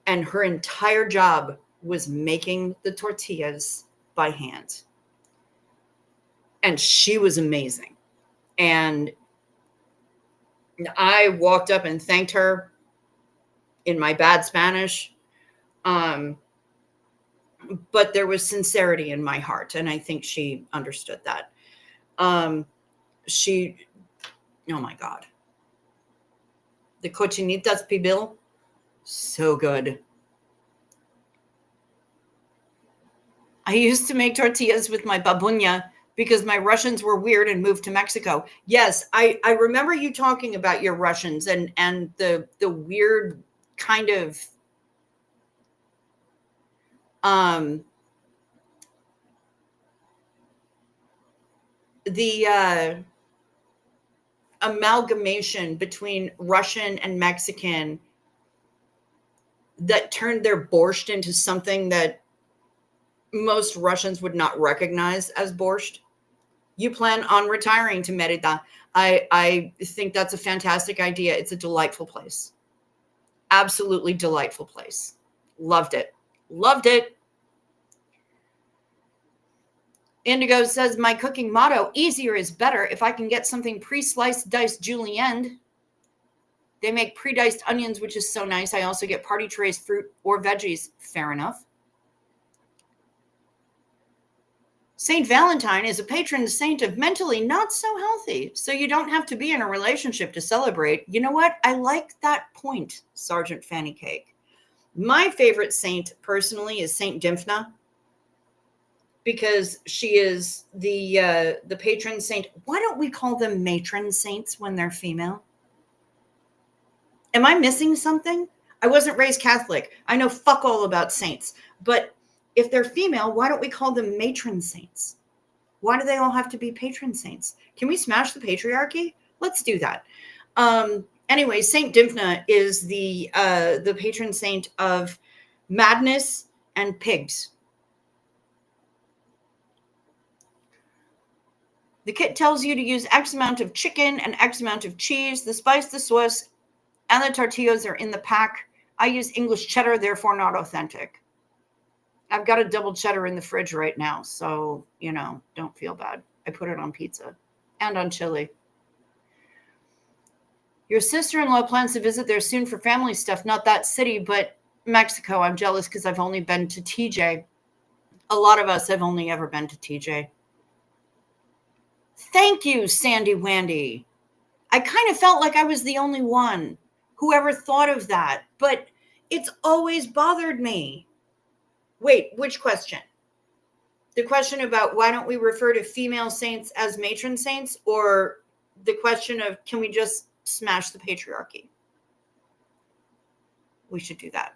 And her entire job was making the tortillas by hand. And she was amazing. And I walked up and thanked her in my bad Spanish. But there was sincerity in my heart. And I think she understood that. She, oh my God. The cochinitas pibil, so good. I used to make tortillas with my babunya because my Russians were weird and moved to Mexico. Yes, I remember you talking about your Russians and the weird kind of the amalgamation between Russian and Mexican that turned their borscht into something that most Russians would not recognize as borscht. You plan on retiring to Merida. I think that's a fantastic idea. It's a delightful place. Absolutely delightful place. Loved it. Loved it. Indigo says, my cooking motto, easier is better. If I can get something pre-sliced, diced julienne. They make pre-diced onions, which is so nice. I also get party trays, fruit, or veggies. Fair enough. Saint Valentine is a patron saint of mentally not so healthy, so you don't have to be in a relationship to celebrate. You know what? I like that point, Sergeant Fanny Cake. My favorite saint, personally, is Saint Dymphna, because she is the patron saint. Why don't we call them matron saints when they're female? Am I missing something? I wasn't raised Catholic. I know fuck all about saints, but if they're female, why don't we call them matron saints? Why do they all have to be patron saints? Can we smash the patriarchy? Let's do that. Anyway, Saint Dymphna is the patron saint of madness and pigs. The kit tells you to use X amount of chicken and X amount of cheese. The spice, the sauce, and the tortillas are in the pack. I use English cheddar, therefore not authentic. I've got a double cheddar in the fridge right now, so, don't feel bad. I put it on pizza and on chili. Your sister-in-law plans to visit there soon for family stuff. Not that city, but Mexico. I'm jealous because I've only been to TJ. A lot of us have only ever been to TJ. Thank you, Sandy Wandy. I kind of felt like I was the only one who ever thought of that, but it's always bothered me. Wait, which question? The question about why don't we refer to female saints as matron saints, or the question of can we just smash the patriarchy? We should do that.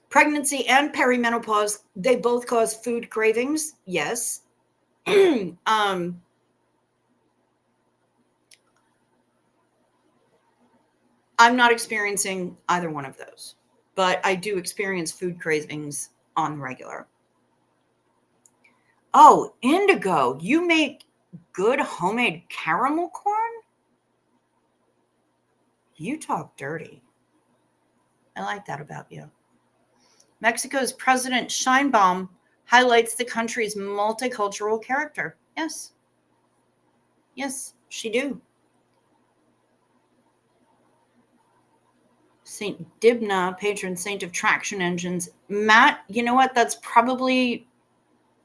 Pregnancy and perimenopause, they both cause food cravings. Yes. I'm not experiencing either one of those, but I do experience food cravings on the regular. Oh, Indigo, you make good homemade caramel corn? You talk dirty. I like that about you. Mexico's President Sheinbaum highlights the country's multicultural character. Yes. Yes, she do. Saint Dibna, patron saint of traction engines. Matt, you know what? That's probably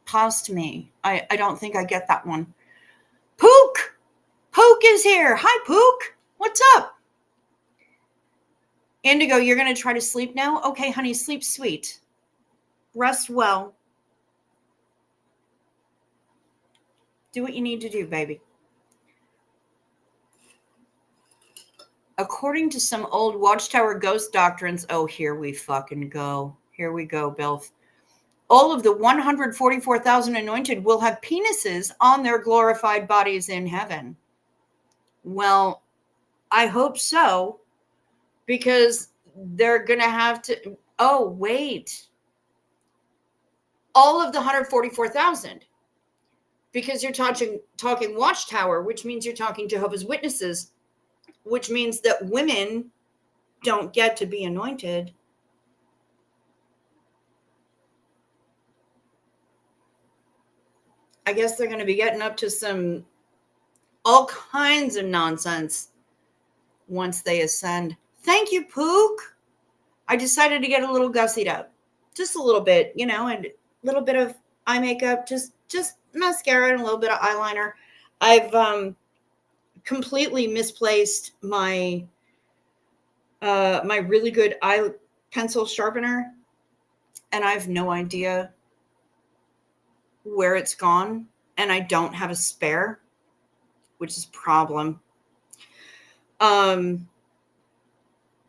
past me. I don't think I get that one. Pook! Pook is here. Hi, Pook. What's up? Indigo, you're going to try to sleep now? Okay, honey, sleep sweet. Rest well. Do what you need to do, baby. According to some old Watchtower ghost doctrines, oh, here we fucking go. Here we go, Bilf. All of the 144,000 anointed will have penises on their glorified bodies in heaven. Well, I hope so, because they're going to have to. Oh, wait. All of the 144,000. Because you're talking Watchtower, which means you're talking Jehovah's Witnesses, which means that women don't get to be anointed. I guess they're going to be getting up to all kinds of nonsense once they ascend. Thank you, Pook. I decided to get a little gussied up. Just a little bit, and a little bit of eye makeup, just mascara and a little bit of eyeliner. I've completely misplaced my my really good eye pencil sharpener, and I have no idea where it's gone, and I don't have a spare, which is a problem.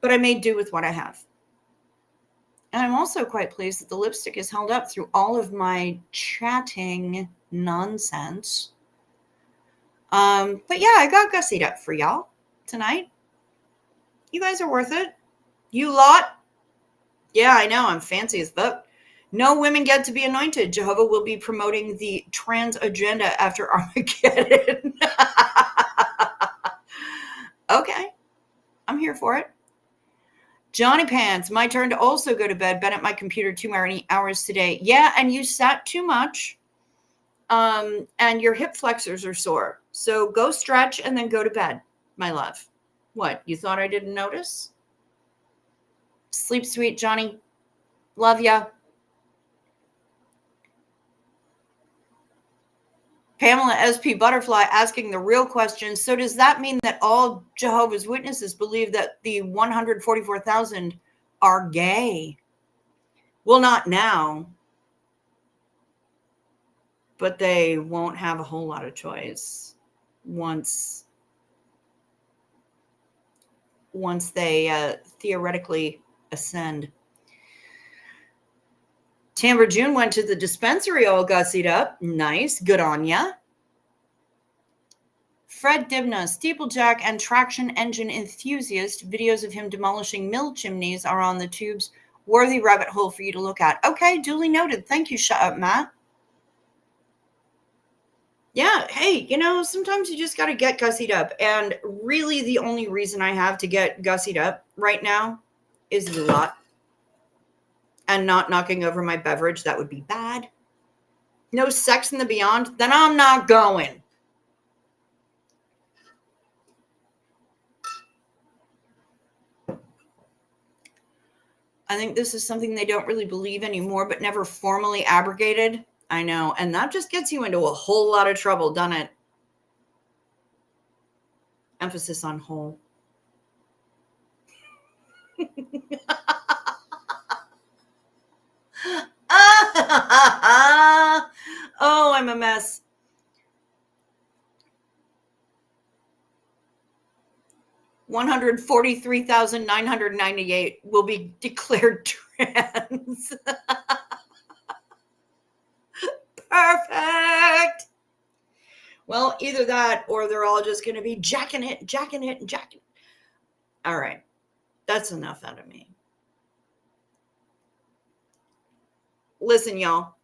But I made do with what I have. And I'm also quite pleased that the lipstick is held up through all of my chatting nonsense. But yeah, I got gussied up for y'all tonight. You guys are worth it. You lot. Yeah, I know. I'm fancy as fuck. No women get to be anointed. Jehovah will be promoting the trans agenda after Armageddon. Okay. I'm here for it. Johnny Pants, my turn to also go to bed. Been at my computer too many hours today. Yeah, and you sat too much. And your hip flexors are sore. So go stretch and then go to bed, my love. What, you thought I didn't notice? Sleep sweet, Johnny. Love ya. Pamela SP Butterfly asking the real question. So does that mean that all Jehovah's Witnesses believe that the 144,000 are gay? Well, not now. But they won't have a whole lot of choice once they theoretically ascend. Tamber June went to the dispensary all gussied up. Nice. Good on ya. Fred Dibna, steeplejack and traction engine enthusiast. Videos of him demolishing mill chimneys are on the tubes. Worthy rabbit hole for you to look at. Okay, duly noted. Thank you, shut up, Matt. Yeah, hey, sometimes you just got to get gussied up. And really the only reason I have to get gussied up right now is you lot. And not knocking over my beverage. That would be bad. No sex in the beyond? Then I'm not going. I think this is something they don't really believe anymore, but never formally abrogated. I know. And that just gets you into a whole lot of trouble, doesn't it? Emphasis on whole. Oh, I'm a mess. 143,998 will be declared trans. Perfect. Well, either that or they're all just going to be jacking it, jacking it, and jacking it. All right. That's enough out of me. Listen, y'all.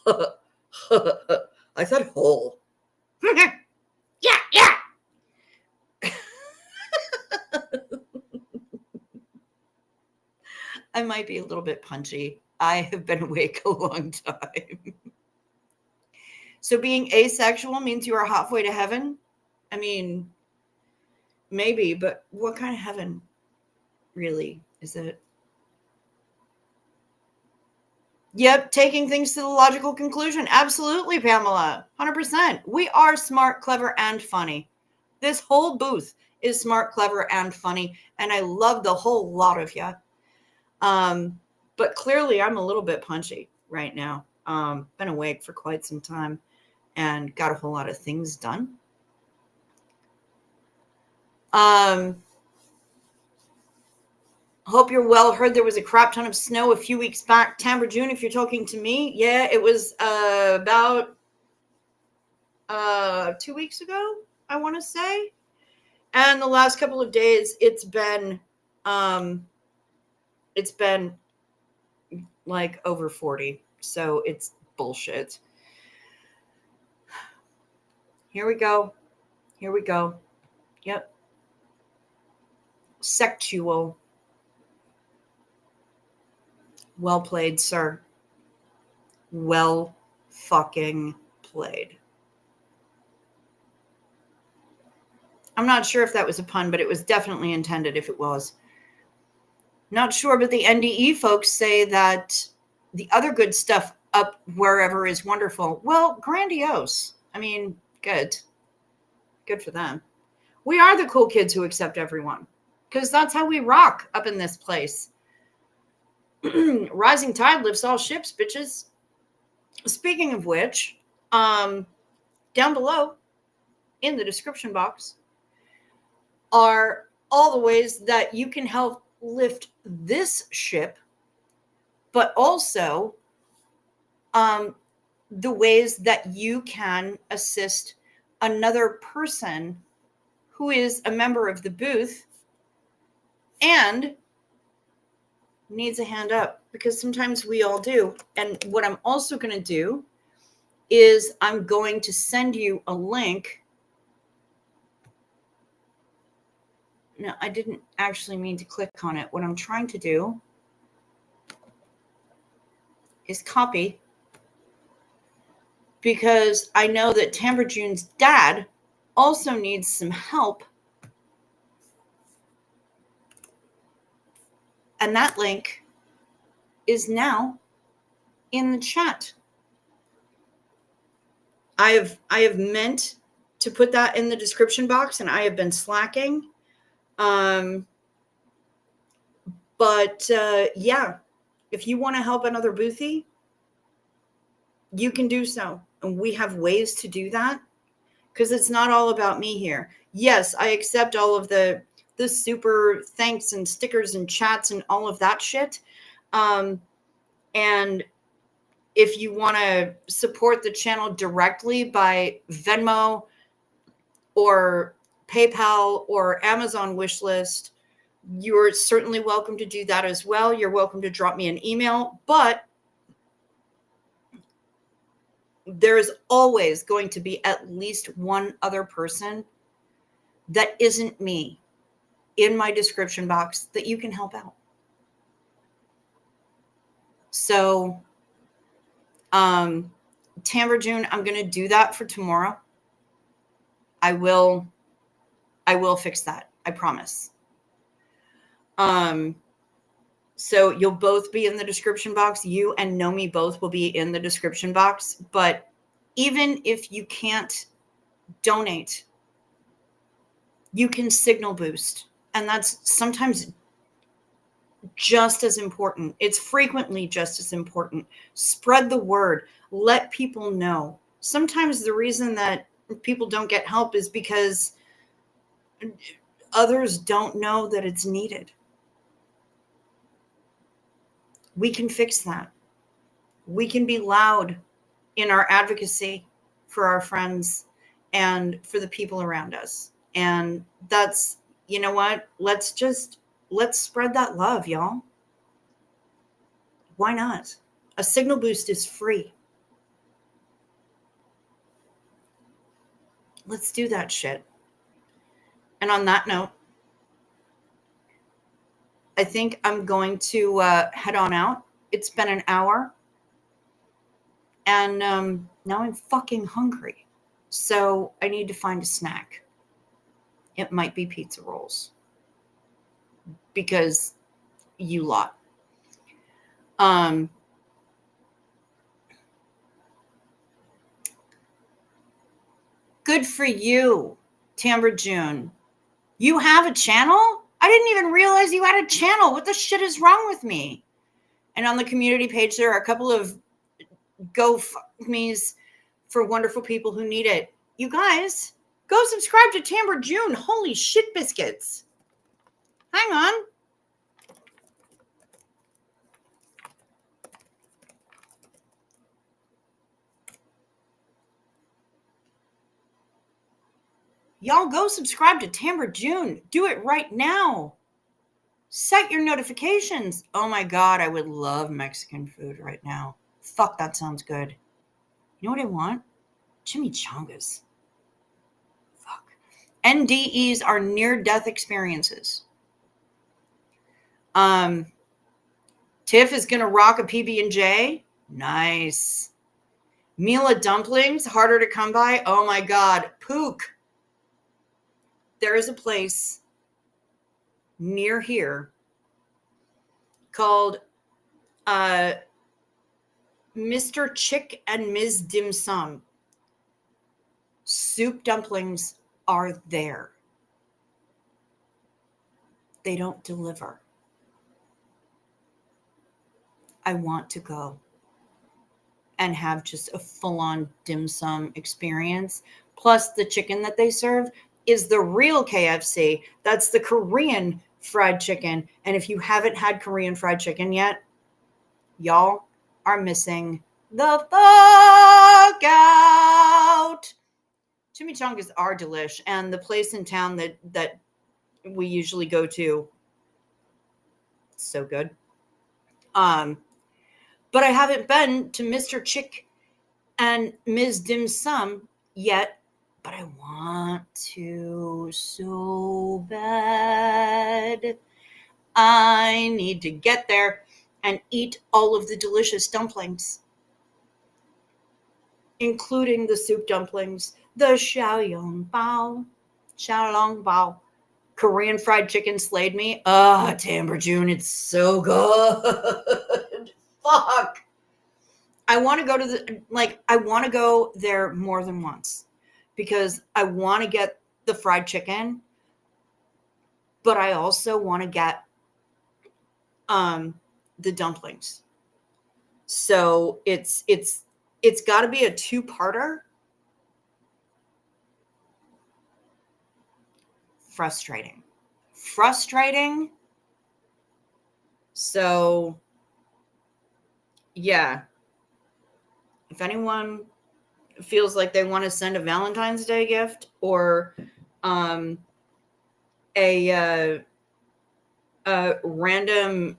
I said whole. Yeah, yeah. I might be a little bit punchy. I have been awake a long time. So being asexual means you are halfway to heaven? I mean, maybe, but what kind of heaven really is it? Yep, taking things to the logical conclusion. Absolutely, Pamela. 100%. We are smart, clever, and funny. This whole booth is smart, clever, and funny. And I love the whole lot of you. But clearly, I'm a little bit punchy right now. Been awake for quite some time and got a whole lot of things done. Hope you're well. Heard there was a crap ton of snow a few weeks back. Tampa, June, if you're talking to me. Yeah, it was about 2 weeks ago, I want to say. And the last couple of days, it's been like over 40. So it's bullshit. Here we go. Here we go. Yep. Sexual. Well played, sir. Well fucking played. I'm not sure if that was a pun, but it was definitely intended if it was. Not sure, but the NDE folks say that the other good stuff up wherever is wonderful. Well, grandiose. I mean, good. Good for them. We are the cool kids who accept everyone because that's how we rock up in this place. Rising tide lifts all ships, bitches. Speaking of which, down below in the description box are all the ways that you can help lift this ship, but also the ways that you can assist another person who is a member of the booth and needs a hand up, because sometimes we all do. And what I'm also going to do is I'm going to send you a link. No, I didn't actually mean to click on it. What I'm trying to do is copy, because I know that Tamra June's dad also needs some help. And that link is now in the chat. I have meant to put that in the description box, and I have been slacking. But yeah, if you want to help another boothy, you can do so. And we have ways to do that, because it's not all about me here. Yes, I accept all of the super thanks and stickers and chats and all of that shit. And if you want to support the channel directly by Venmo or PayPal or Amazon wishlist, you're certainly welcome to do that as well. You're welcome to drop me an email, but there's always going to be at least one other person that isn't me in my description box that you can help out. So Tamber June, I'm going to do that for tomorrow. I will fix that. I promise. So you'll both be in the description box. You and Nomi both will be in the description box. But even if you can't donate, you can signal boost. And that's sometimes just as important. It's frequently just as important. Spread the word. Let people know. Sometimes the reason that people don't get help is because others don't know that it's needed. We can fix that. We can be loud in our advocacy for our friends and for the people around us. And that's, you know what? Let's spread that love, y'all. Why not? A signal boost is free. Let's do that shit. And on that note, I think I'm going to head on out. It's been an hour. And now I'm fucking hungry. So I need to find a snack. It might be pizza rolls. Because you lot. Good for you, Tamber June. You have a channel? I didn't even realize you had a channel. What the shit is wrong with me? And on the community page, there are a couple of GoFundMes for wonderful people who need it. You guys, go subscribe to Tamber June. Holy shit biscuits. Hang on. Y'all go subscribe to Tamber June. Do it right now. Set your notifications. Oh my God, I would love Mexican food right now. Fuck, that sounds good. You know what I want? Chimichangas. Fuck. NDEs are near-death experiences. Tiff is gonna rock a PB&J. Nice. Mila dumplings, harder to come by. Oh my God. Pook. There is a place near here called Mr. Chick and Ms. Dim Sum. Soup dumplings are there. They don't deliver. I want to go and have just a full-on dim sum experience. Plus, the chicken that they serve is the real KFC. That's the Korean fried chicken. And if you haven't had Korean fried chicken yet, y'all are missing the fuck out. Chimichangas are delish. And the place in town that we usually go to, so good. But I haven't been to Mr. Chick and Ms. Dim Sum yet, but I want to so bad. I need to get there and eat all of the delicious dumplings, including the soup dumplings, the xiaolong bao. Korean fried chicken slayed me. Tamber June, it's so good. Fuck. I want to go to I want to go there more than once because I want to get the fried chicken, but I also want to get the dumplings. So it's got to be a two-parter. Frustrating. So yeah. If anyone feels like they want to send a Valentine's Day gift or a random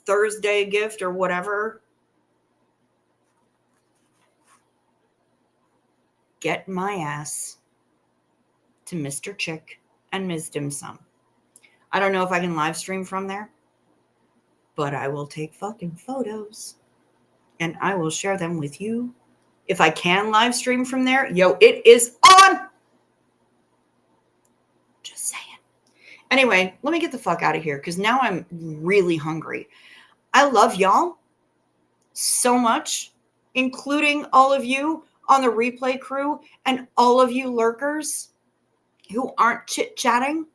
Thursday gift or whatever, get my ass to Mr. Chick and Ms. Dim Sum. I don't know if I can live stream from there, but I will take fucking photos. and I will share them with you. If I can live stream from there, yo, it is on. Just saying. Anyway, let me get the fuck out of here because now I'm really hungry. I love y'all so much, including all of you on the replay crew and all of you lurkers who aren't chit-chatting.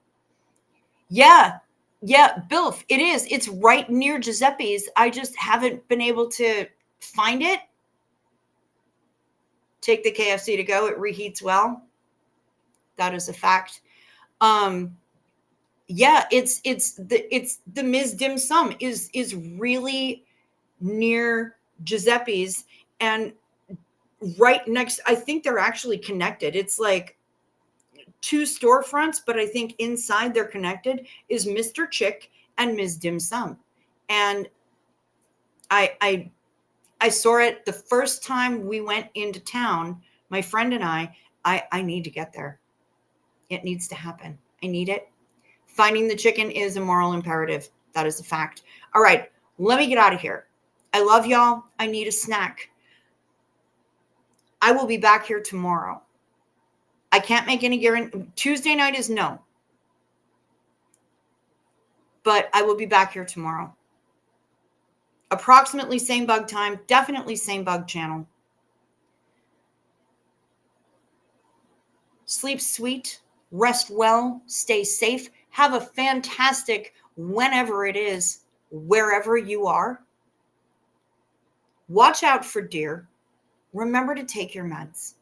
Yeah, Bilf, it is. It's right near Giuseppe's. I just haven't been able to find it. Take the KFC to go. It reheats well. That is a fact. Yeah, it's the Ms. Dim Sum is really near Giuseppe's and right next. I think they're actually connected. It's like two storefronts, but I think inside they're connected is Mr. Chick and Ms. Dim Sum. And I saw it the first time we went into town, my friend and I need to get there. It needs to happen. I need it. Finding the chicken is a moral imperative. That is a fact. All right, let me get out of here. I love y'all. I need a snack. I will be back here tomorrow. I can't make any guarantee. Tuesday night is no. But I will be back here tomorrow. Approximately same bug time. Definitely same bug channel. Sleep sweet. Rest well. Stay safe. Have a fantastic whenever it is, wherever you are. Watch out for deer. Remember to take your meds.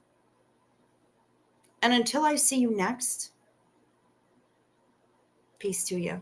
And until I see you next, peace to you.